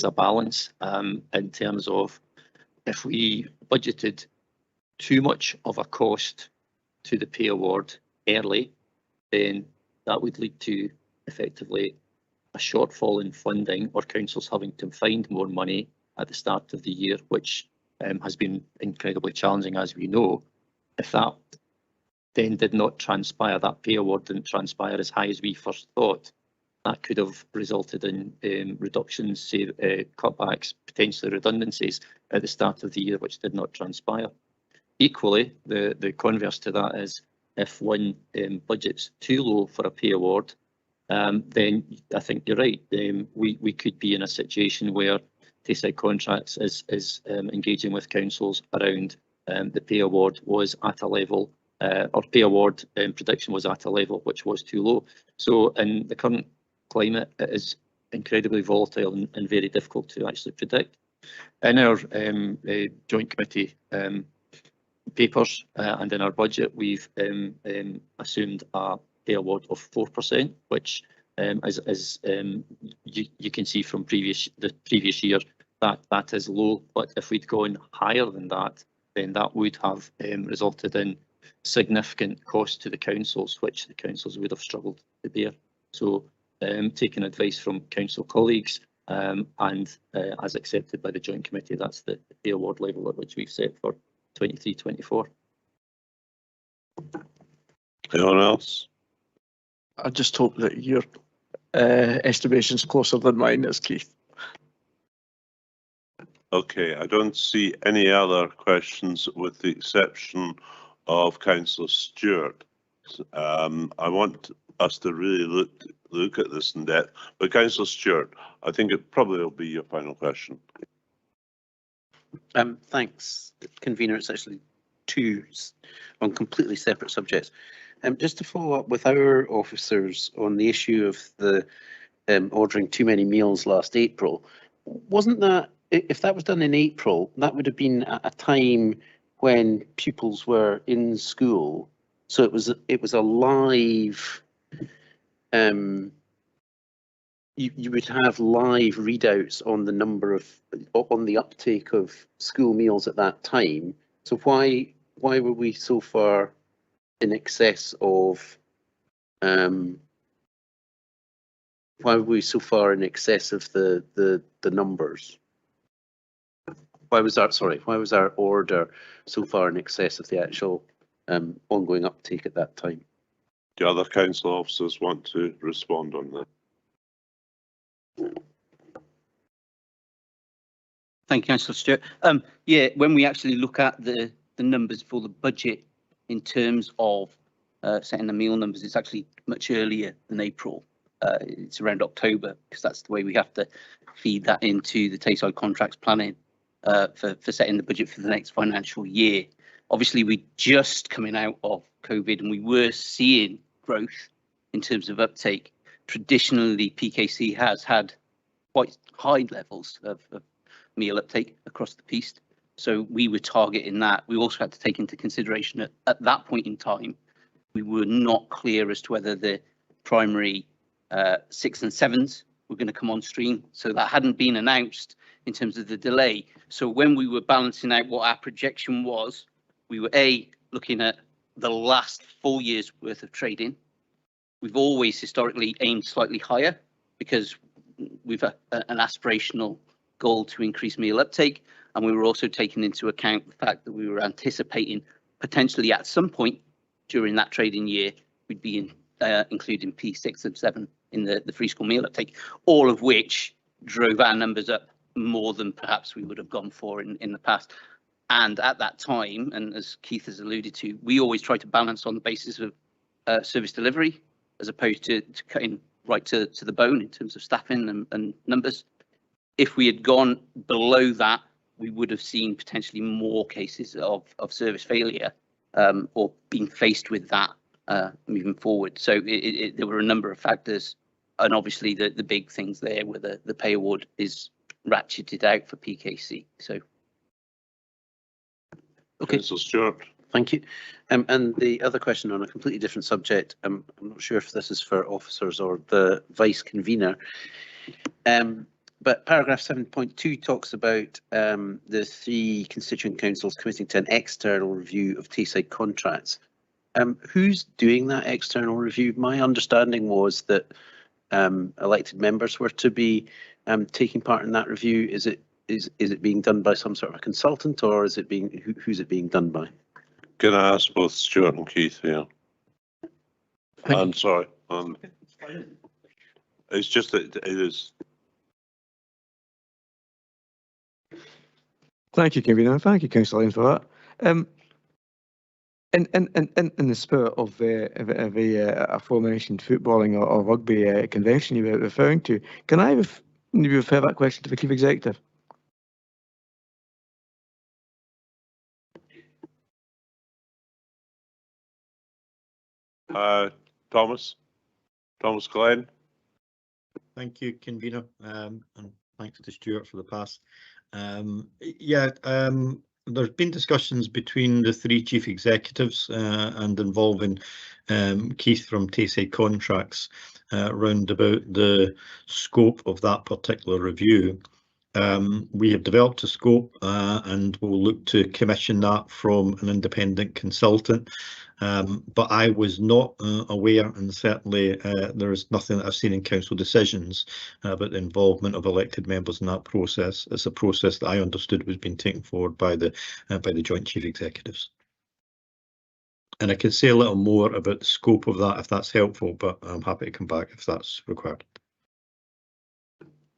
a balance in terms of if we budgeted too much of a cost to the pay award early, then that would lead to effectively a shortfall in funding or councils having to find more money at the start of the year, which has been incredibly challenging, as we know. If that then did not transpire, that pay award didn't transpire as high as we first thought, that could have resulted in reductions, say cutbacks, potentially redundancies at the start of the year, which did not transpire. Equally, the converse to that is if one budget's too low for a pay award, then I think you're right. We could be in a situation where Tayside Contracts is engaging with councils around the pay award was at a level, or pay award prediction was at a level which was too low. So in the current climate, it is incredibly volatile and very difficult to actually predict. In our joint committee papers and in our budget, we've assumed a pay award of 4%, which as you can see from the previous year, that is low. But if we'd gone higher than that, then that would have resulted in significant cost to the councils, which the councils would have struggled to bear. So taking advice from council colleagues and as accepted by the joint committee, that's the pay award level at which we've set for 23-24. Anyone else? I just hope that your estimation's closer than mine is, Keith. Okay, I don't see any other questions with the exception of Councillor Stewart. I want us to really look at this in depth, but Councillor Stewart, I think it probably will be your final question. Thanks, Convener. It's actually two on completely separate subjects. Just to follow up with our officers on the issue of the ordering too many meals last April, wasn't that, if that was done in April, that would have been at a time when pupils were in school, so it was a live. You would have live readouts on the number of on the uptake of school meals at that time. So why were we so far in excess of the numbers? Why was our order so far in excess of the actual ongoing uptake at that time? Do other council officers want to respond on that? Thank you, Councillor Stewart. Yeah, when we actually look at the numbers for the budget in terms of setting the meal numbers, it's actually much earlier than April. It's around October, because that's the way we have to feed that into the Tayside Contracts planning for setting the budget for the next financial year. Obviously, we're just coming out of COVID and we were seeing growth in terms of uptake. Traditionally, PKC has had quite high levels of meal uptake across the piece. So we were targeting that. We also had to take into consideration at that point in time, we were not clear as to whether the primary 6 and 7s were going to come on stream. So that hadn't been announced in terms of the delay. So when we were balancing out what our projection was, we were looking at the last 4 years worth of trading. We've always historically aimed slightly higher because we've an aspirational goal to increase meal uptake. And we were also taking into account the fact that we were anticipating potentially at some point during that trading year, we'd be including P6 and 7 in the free school meal uptake, all of which drove our numbers up more than perhaps we would have gone for in the past. And at that time, and as Keith has alluded to, we always try to balance on the basis of service delivery as opposed to cutting right to the bone in terms of staffing and numbers. If we had gone below that, we would have seen potentially more cases of service failure or being faced with that moving forward. So there were a number of factors, and obviously the big things there were the pay award is ratcheted out for PKC. So, Okay, Councillor Stewart. thank you. And the other question on a completely different subject, I'm not sure if this is for officers or the vice convener. But paragraph 7.2 talks about the 3 constituent councils committing to an external review of Tayside contracts. Who's doing that external review? My understanding was that elected members were to be taking part in that review. Is it being done by some sort of a consultant, or is it being who's it being done by? Can I ask both Stuart and Keith here? Thank I'm sorry. It's just that it is. Thank you, Convener. Thank you, Councillor Lane, for that. In the spirit of the aforementioned footballing or rugby convention you were referring to, can I refer that question to the Chief Executive? Thomas Glenn. Thank you, Convener, and thanks to Stuart for the pass. There's been discussions between the 3 chief executives and involving Keith from Tayside Contracts round about the scope of that particular review. We have developed a scope and we'll look to commission that from an independent consultant. But I was not aware, and certainly there is nothing that I've seen in council decisions about the involvement of elected members in that process. It's a process that I understood was being taken forward by the Joint Chief Executives. And I can say a little more about the scope of that if that's helpful, but I'm happy to come back if that's required.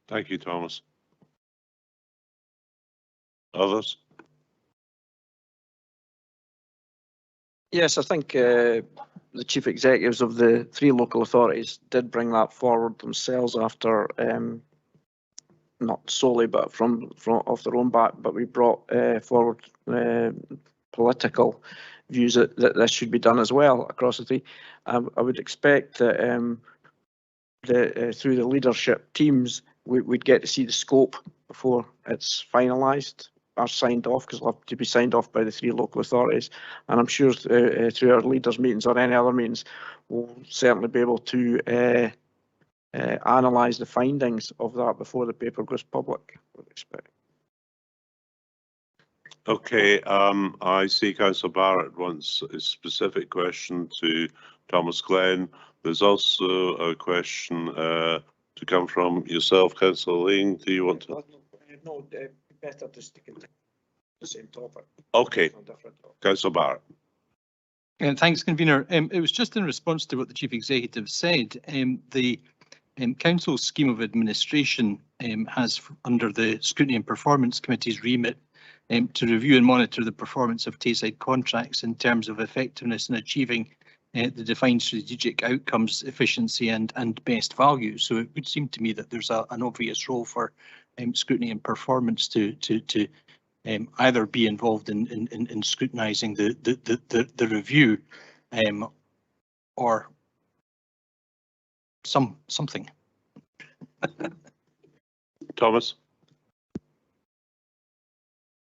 Thank you, Thomas. Others? Yes, I think the chief executives of the 3 local authorities did bring that forward themselves after, not solely, but from off their own back, but we brought forward political views that this should be done as well across the 3. I would expect that through the leadership teams, we'd get to see the scope before it's finalised or signed off, because it'll have to be signed off by the 3 local authorities. And I'm sure through our leaders' meetings or any other meetings, we'll certainly be able to analyse the findings of that before the paper goes public, I would expect. Okay, I see Councillor Barrett wants a specific question to Thomas Glenn. There's also a question to come from yourself, Councillor Lane. Do you want to? No, better to stick to the same topic. Okay, Councillor Barrett. And thanks, Convener. It was just in response to what the Chief Executive said. The Council's scheme of administration has, under the Scrutiny and Performance Committee's remit, to review and monitor the performance of Tayside contracts in terms of effectiveness in achieving the defined strategic outcomes, efficiency and best value. So it would seem to me that there's an obvious role for scrutiny and performance to either be involved in scrutinising the review or something. Thomas.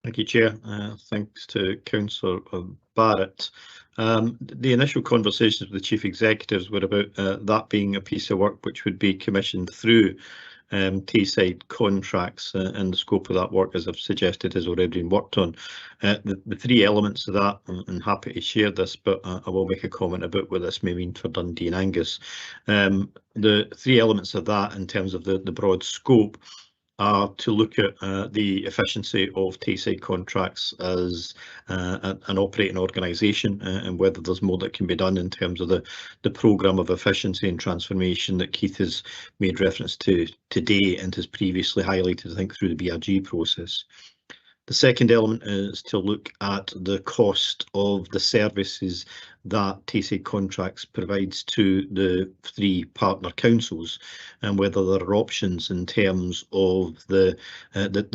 Thank you, Chair. Thanks to Councillor Barrett. The initial conversations with the Chief Executives were about that being a piece of work which would be commissioned through Tayside contracts, and the scope of that work, as I've suggested, has already been worked on. The 3 elements of that, I'm happy to share this, but I will make a comment about what this may mean for Dundee and Angus. The 3 elements of that, in terms of the broad scope, are to look at the efficiency of Tayside contracts as an operating organisation, and whether there's more that can be done in terms of the programme of efficiency and transformation that Keith has made reference to today and has previously highlighted, I think, through the BRG process. The second element is to look at the cost of the services that Tayside Contracts provides to the 3 partner councils, and whether there are options in terms of the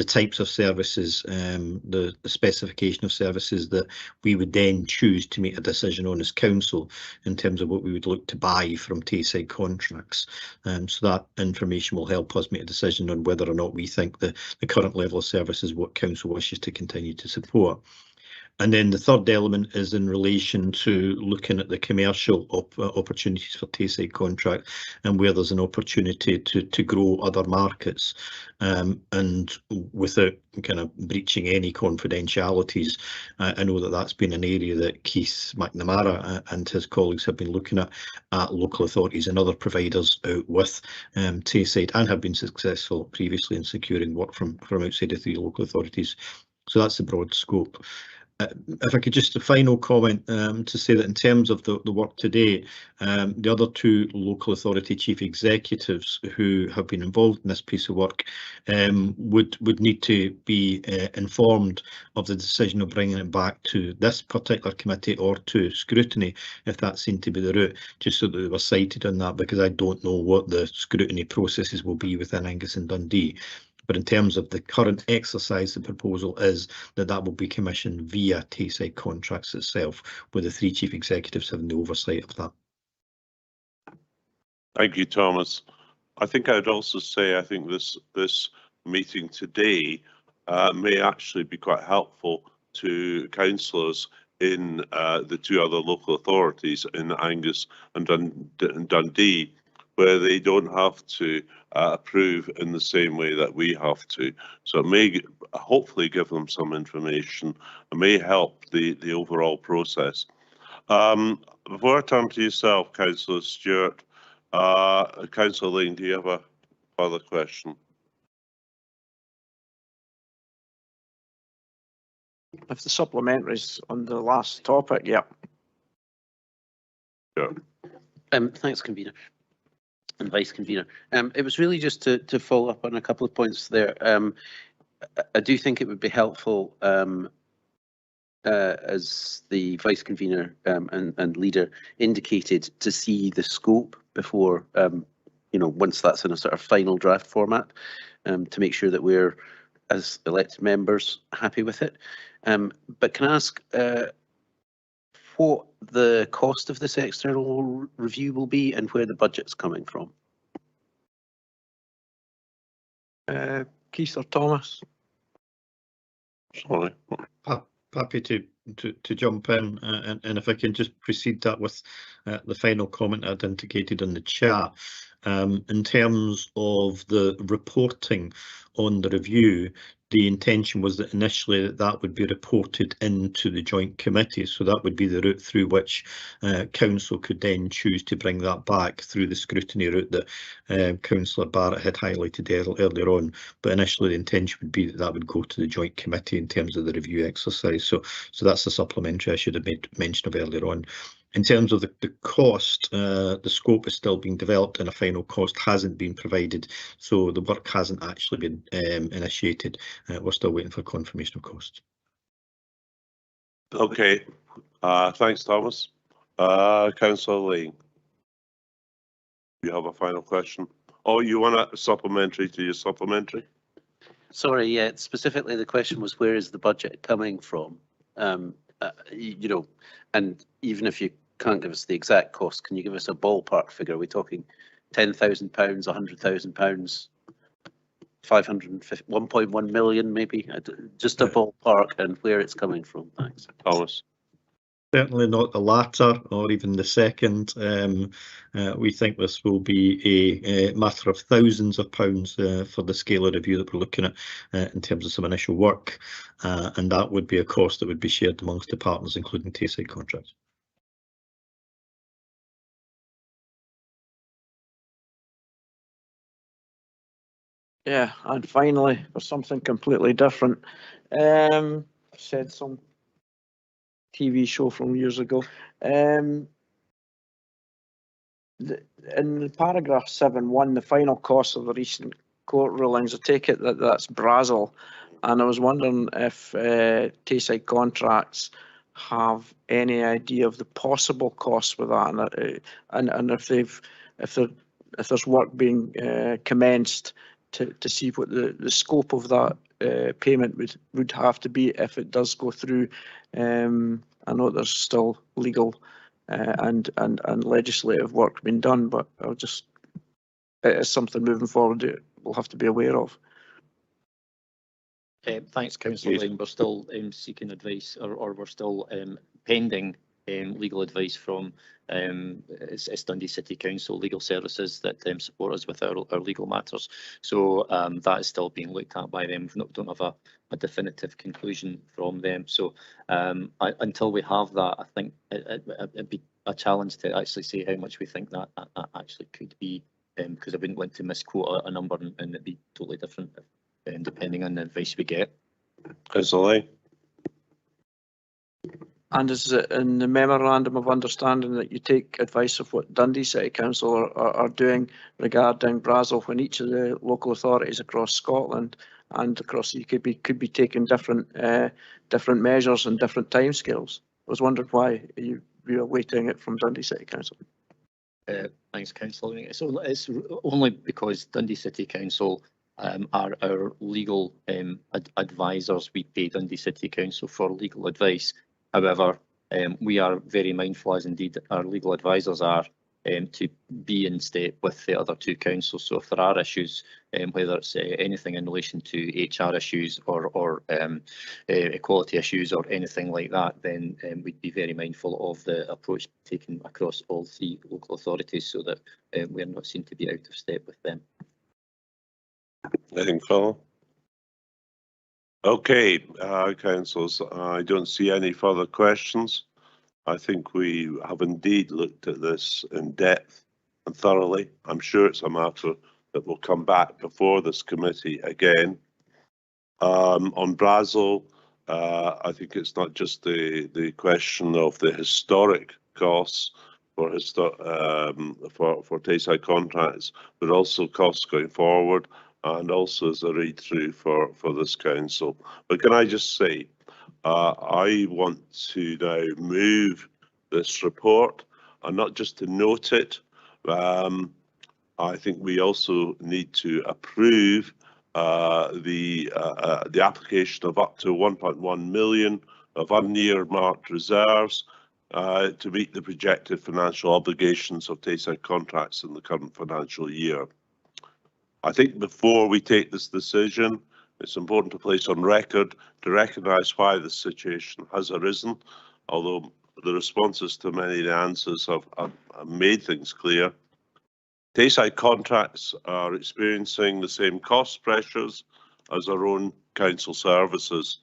types of services, the specification of services that we would then choose to make a decision on as council in terms of what we would look to buy from Tayside Contracts. So that information will help us make a decision on whether or not we think the current level of service is what council wishes to continue to support. And then the third element is in relation to looking at the commercial opportunities for Tayside Contract and where there's an opportunity to grow other markets, and without kind of breaching any confidentialities. I know that that's been an area that Keith McNamara and his colleagues have been looking at local authorities and other providers out with Tayside, and have been successful previously in securing work from outside of the local authorities. So that's the broad scope. If I could just a final comment to say that in terms of the work today, the other 2 local authority chief executives who have been involved in this piece of work would need to be informed of the decision of bringing it back to this particular committee or to scrutiny, if that seemed to be the route, just so that they were cited on that, because I don't know what the scrutiny processes will be within Angus and Dundee. But in terms of the current exercise, the proposal is that will be commissioned via Tayside Contracts itself, with the 3 chief executives having the oversight of that. Thank you, Thomas. I think I'd also say I think this meeting today may actually be quite helpful to councillors in the 2 other local authorities in Angus and Dundee, where they don't have to approve in the same way that we have to. So it may hopefully give them some information. It may help the overall process. Before I turn to yourself, Councillor Stewart, Councillor Lane, do you have a further question? If the supplementaries on the last topic, yeah. Sure. Thanks, Convener and Vice Convener. It was really just to follow up on a couple of points there. I do think it would be helpful, as the Vice Convener and Leader indicated, to see the scope before, once that's in a sort of final draft format, to make sure that we're, as elected members, happy with it. But can I ask what the cost of this external review will be and where the budget's coming from? Keith or Thomas? Sorry. Happy to jump in, and if I can just precede that with the final comment I'd indicated in the chat. In terms of the reporting on the review, the intention was that initially that would be reported into the joint committee, so that would be the route through which council could then choose to bring that back through the scrutiny route that Councillor Barrett had highlighted earlier on. But initially the intention would be that that would go to the joint committee in terms of the review exercise. So that's the supplementary I should have made mention of earlier on. In terms of the cost, the scope is still being developed and a final cost hasn't been provided, so the work hasn't actually been initiated. We're still waiting for confirmation of cost. Okay, thanks, Thomas. Councillor Lane, you have a final question? Oh, you want a supplementary to your supplementary? Sorry, yeah, specifically the question was, where is the budget coming from? And even if you can't give us the exact cost, can you give us a ballpark figure? Are we talking £10,000, £100,000, 550, 1.1 million maybe? Just a ballpark and where it's coming from. Thanks. Thomas. Certainly not the latter or even the second. We think this will be a matter of thousands of pounds for the scale of review that we're looking at in terms of some initial work, and that would be a cost that would be shared amongst the partners, including Tayside Contracts. Yeah, and finally, for something completely different, I said some TV show from years ago. In paragraph 7.1, the final cost of the recent court rulings, I take it that's Brazil, and I was wondering if Tayside Contracts have any idea of the possible costs with that, and if there's work being commenced to see what the scope of that payment would have to be if it does go through. I know there's still legal and legislative work being done, but it is something moving forward we'll have to be aware of. Thanks, Councillor Lane. We're still seeking advice, or we're still pending legal advice from it's Dundee City Council Legal Services that support us with our legal matters. So that is still being looked at by them. We don't have a definitive conclusion from them. So until we have that, I think it'd be a challenge to actually say how much we think that actually could be, because I wouldn't want to misquote a number and it'd be totally different depending on the advice we get. Councillor Lane. And is it in the memorandum of understanding that you take advice of what Dundee City Council are doing regarding Brazil, when each of the local authorities across Scotland and across the UK could be taking different measures and different timescales? I was wondering why you are awaiting it from Dundee City Council. Thanks, Councillor. So it's only because Dundee City Council are our legal advisors. We pay Dundee City Council for legal advice. However, we are very mindful, as indeed our legal advisors are, to be in step with the other two councils. So if there are issues, whether it's anything in relation to HR issues or equality issues or anything like that, then we'd be very mindful of the approach taken across all three local authorities so that we're not seen to be out of step with them. Anything, Phil? Okay, councillors, I don't see any further questions. I think we have indeed looked at this in depth and thoroughly. I'm sure it's a matter that will come back before this committee again. On Brazil, I think it's not just the question of the historic costs for Tayside contracts, but also costs going forward, and also as a read through for this council. But can I just say, I want to now move this report, and not just to note it. I think we also need to approve the application of up to 1.1 million of unearmarked reserves to meet the projected financial obligations of Tayside contracts in the current financial year. I think before we take this decision, it's important to place on record to recognise why this situation has arisen, although the responses to many of the answers have made things clear. Tayside contracts are experiencing the same cost pressures as our own council services.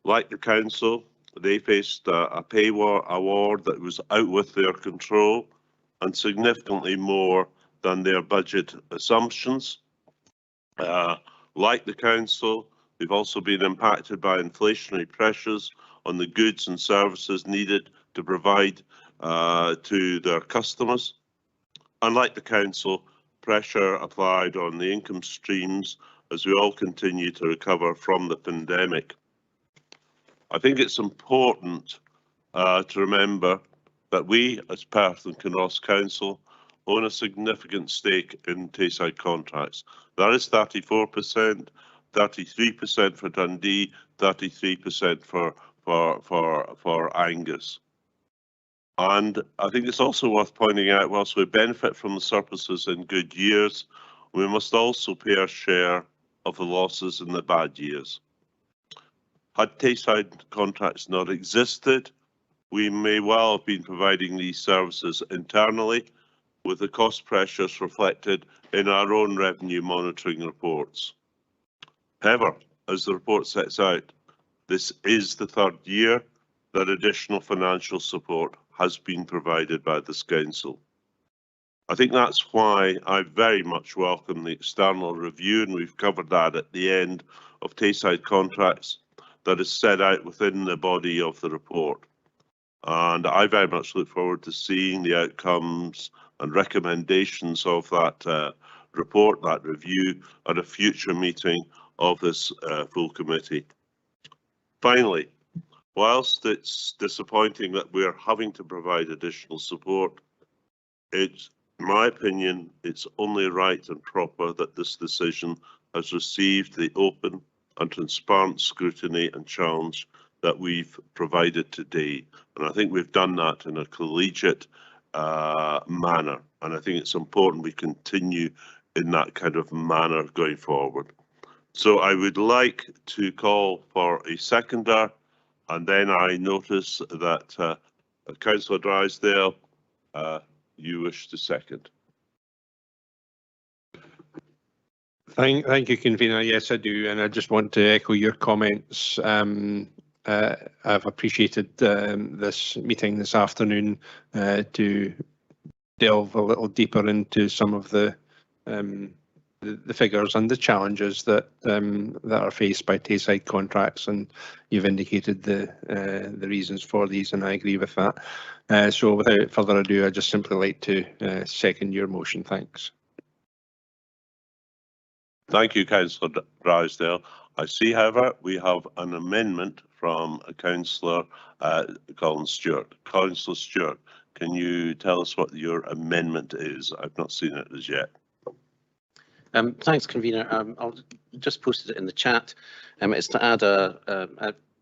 Like the council, they faced a pay award that was out with their control and significantly more than their budget assumptions. Like the council, they've also been impacted by inflationary pressures on the goods and services needed to provide to their customers. Unlike the council, pressure applied on the income streams as we all continue to recover from the pandemic. I think it's important to remember that we, as Perth and Kinross Council, own a significant stake in Tayside contracts. That is 34%, 33% for Dundee, 33% for Angus. And I think it's also worth pointing out, whilst we benefit from the surpluses in good years, we must also pay our share of the losses in the bad years. Had Tayside contracts not existed, we may well have been providing these services internally, with the cost pressures reflected in our own revenue monitoring reports. However, as the report sets out, this is the third year that additional financial support has been provided by this council. I think that's why I very much welcome the external review, and we've covered that at the end of Tayside contracts, that is set out within the body of the report. And I very much look forward to seeing the outcomes and recommendations of that report, that review, at a future meeting of this full committee. Finally, whilst it's disappointing that we're having to provide additional support, it's, in my opinion, it's only right and proper that this decision has received the open and transparent scrutiny and challenge that we've provided today. And I think we've done that in a collegiate manner. And I think it's important we continue in that kind of manner going forward. So I would like to call for a seconder, and then I notice that Councillor Drysdale, you wish to second. Thank you, convener. Yes, I do, and I just want to echo your comments. I've appreciated this meeting this afternoon to delve a little deeper into some of the figures and the challenges that that are faced by Tayside contracts, and you've indicated the reasons for these, and I agree with that. So without further ado, I'd just simply like to second your motion. Thanks. Thank you, Councillor Drysdale. I see, however, we have an amendment from Councillor Colin Stewart. Councillor Stewart, can you tell us what your amendment is? I've not seen it as yet. Thanks, convener. I'll just posted it in the chat. It's to add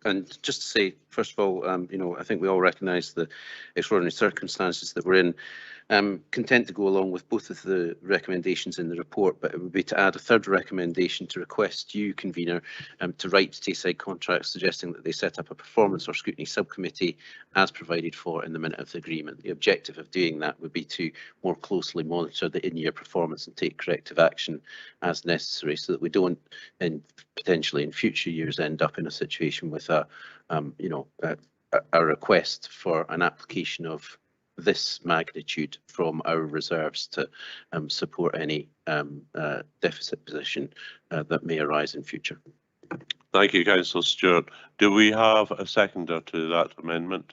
and just to say, first of all, you know, I think we all recognise the extraordinary circumstances that we're in. Content to go along with both of the recommendations in the report, but it would be to add a third recommendation to request you, convener, to write to Tayside Contracts suggesting that they set up a performance or scrutiny subcommittee as provided for in the minute of the agreement. The objective of doing that would be to more closely monitor the in-year performance and take corrective action as necessary, so that we don't, potentially in future years, end up in a situation with a request for an application of this magnitude from our reserves to support any deficit position that may arise in future. Thank you, Councillor Stewart. Do we have a seconder to that amendment?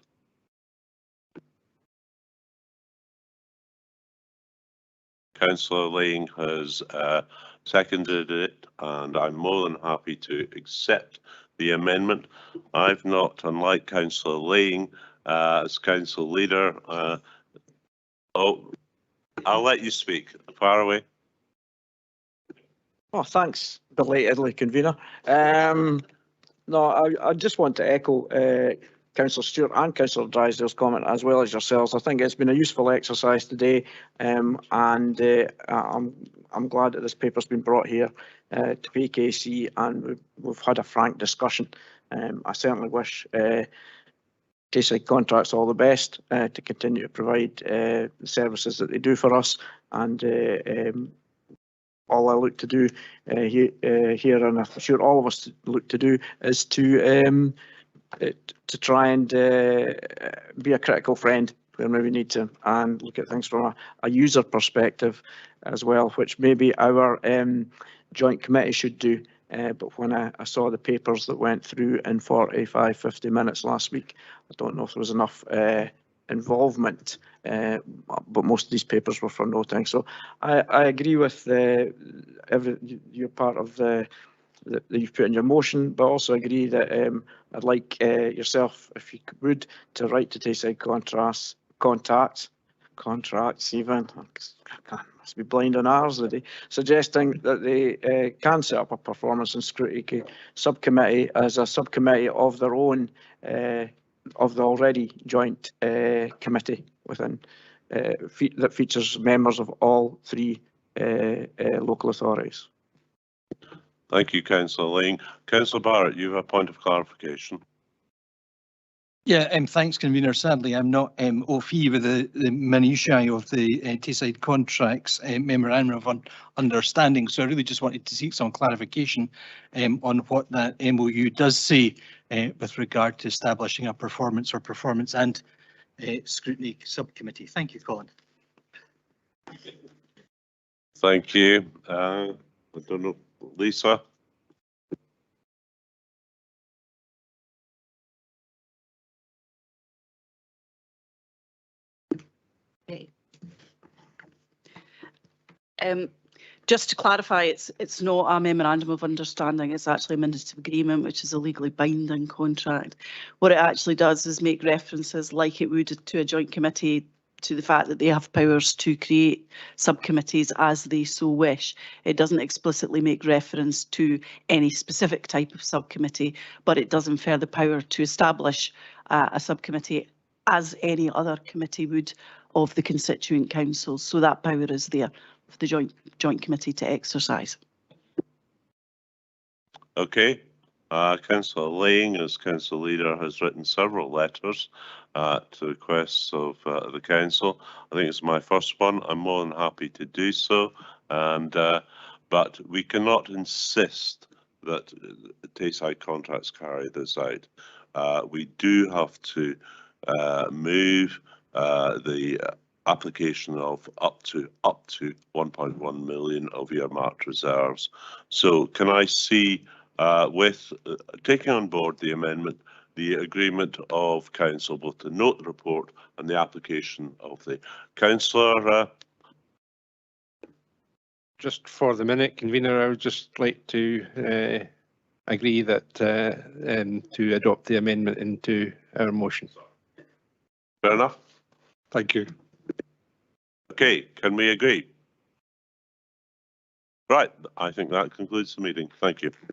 Councillor Lang has seconded it, and I'm more than happy to accept the amendment. I've not, unlike Councillor Lang, as council leader. I'll let you speak. Far away. Oh, thanks, belatedly, convener. No, I just want to echo Councillor Stewart and Councillor Drysdale's comment, as well as yourselves. I think it's been a useful exercise today, and I'm glad that this paper's been brought here to PKC, and we've had a frank discussion. I certainly wish Tayside Contracts all the best to continue to provide the services that they do for us, and all I look to do here, and I'm sure all of us look to do, is to try and be a critical friend where we need to, and look at things from a user perspective as well, which maybe our joint committee should do. But when I saw the papers that went through in 45-50 minutes last week, I don't know if there was enough involvement, but most of these papers were for noting. So I agree with your part of that you've put in your motion, but also agree that I'd like yourself, if you would, to write to Tayside Contracts even. I must be blind on ours today, suggesting that they can set up a performance and scrutiny subcommittee as a subcommittee of their own, of the already joint committee within that features members of all three local authorities. Thank you, Councillor Lang. Councillor Barrett, you have a point of clarification. Yeah, thanks, convener. Sadly, I'm not au fait with the minutiae of the Tayside Contracts memorandum of understanding, so I really just wanted to seek some clarification on what that MOU does say with regard to establishing a performance and scrutiny subcommittee. Thank you, Colin. Thank you. I don't know, Lisa. Just to clarify, it's not a memorandum of understanding, it's actually a minute of agreement, which is a legally binding contract. What it actually does is make references, like it would to a joint committee, to the fact that they have powers to create subcommittees as they so wish. It doesn't explicitly make reference to any specific type of subcommittee, but it does infer the power to establish a subcommittee as any other committee would of the constituent councils. So that power is there for the joint committee to exercise. Okay. Councillor Lang, as council leader, has written several letters to requests of the council. I think it's my first one. I'm more than happy to do so, and but we cannot insist that Tayside contracts carry this out. We do have to move the application of up to 1.1 million of earmarked reserves. So can I see with taking on board the amendment, the agreement of council both to note the report and the application of the councillor? Just for the minute, convener, I would just like to agree that to adopt the amendment into our motion. Fair enough. Thank you. Okay, can we agree? Right, I think that concludes the meeting. Thank you.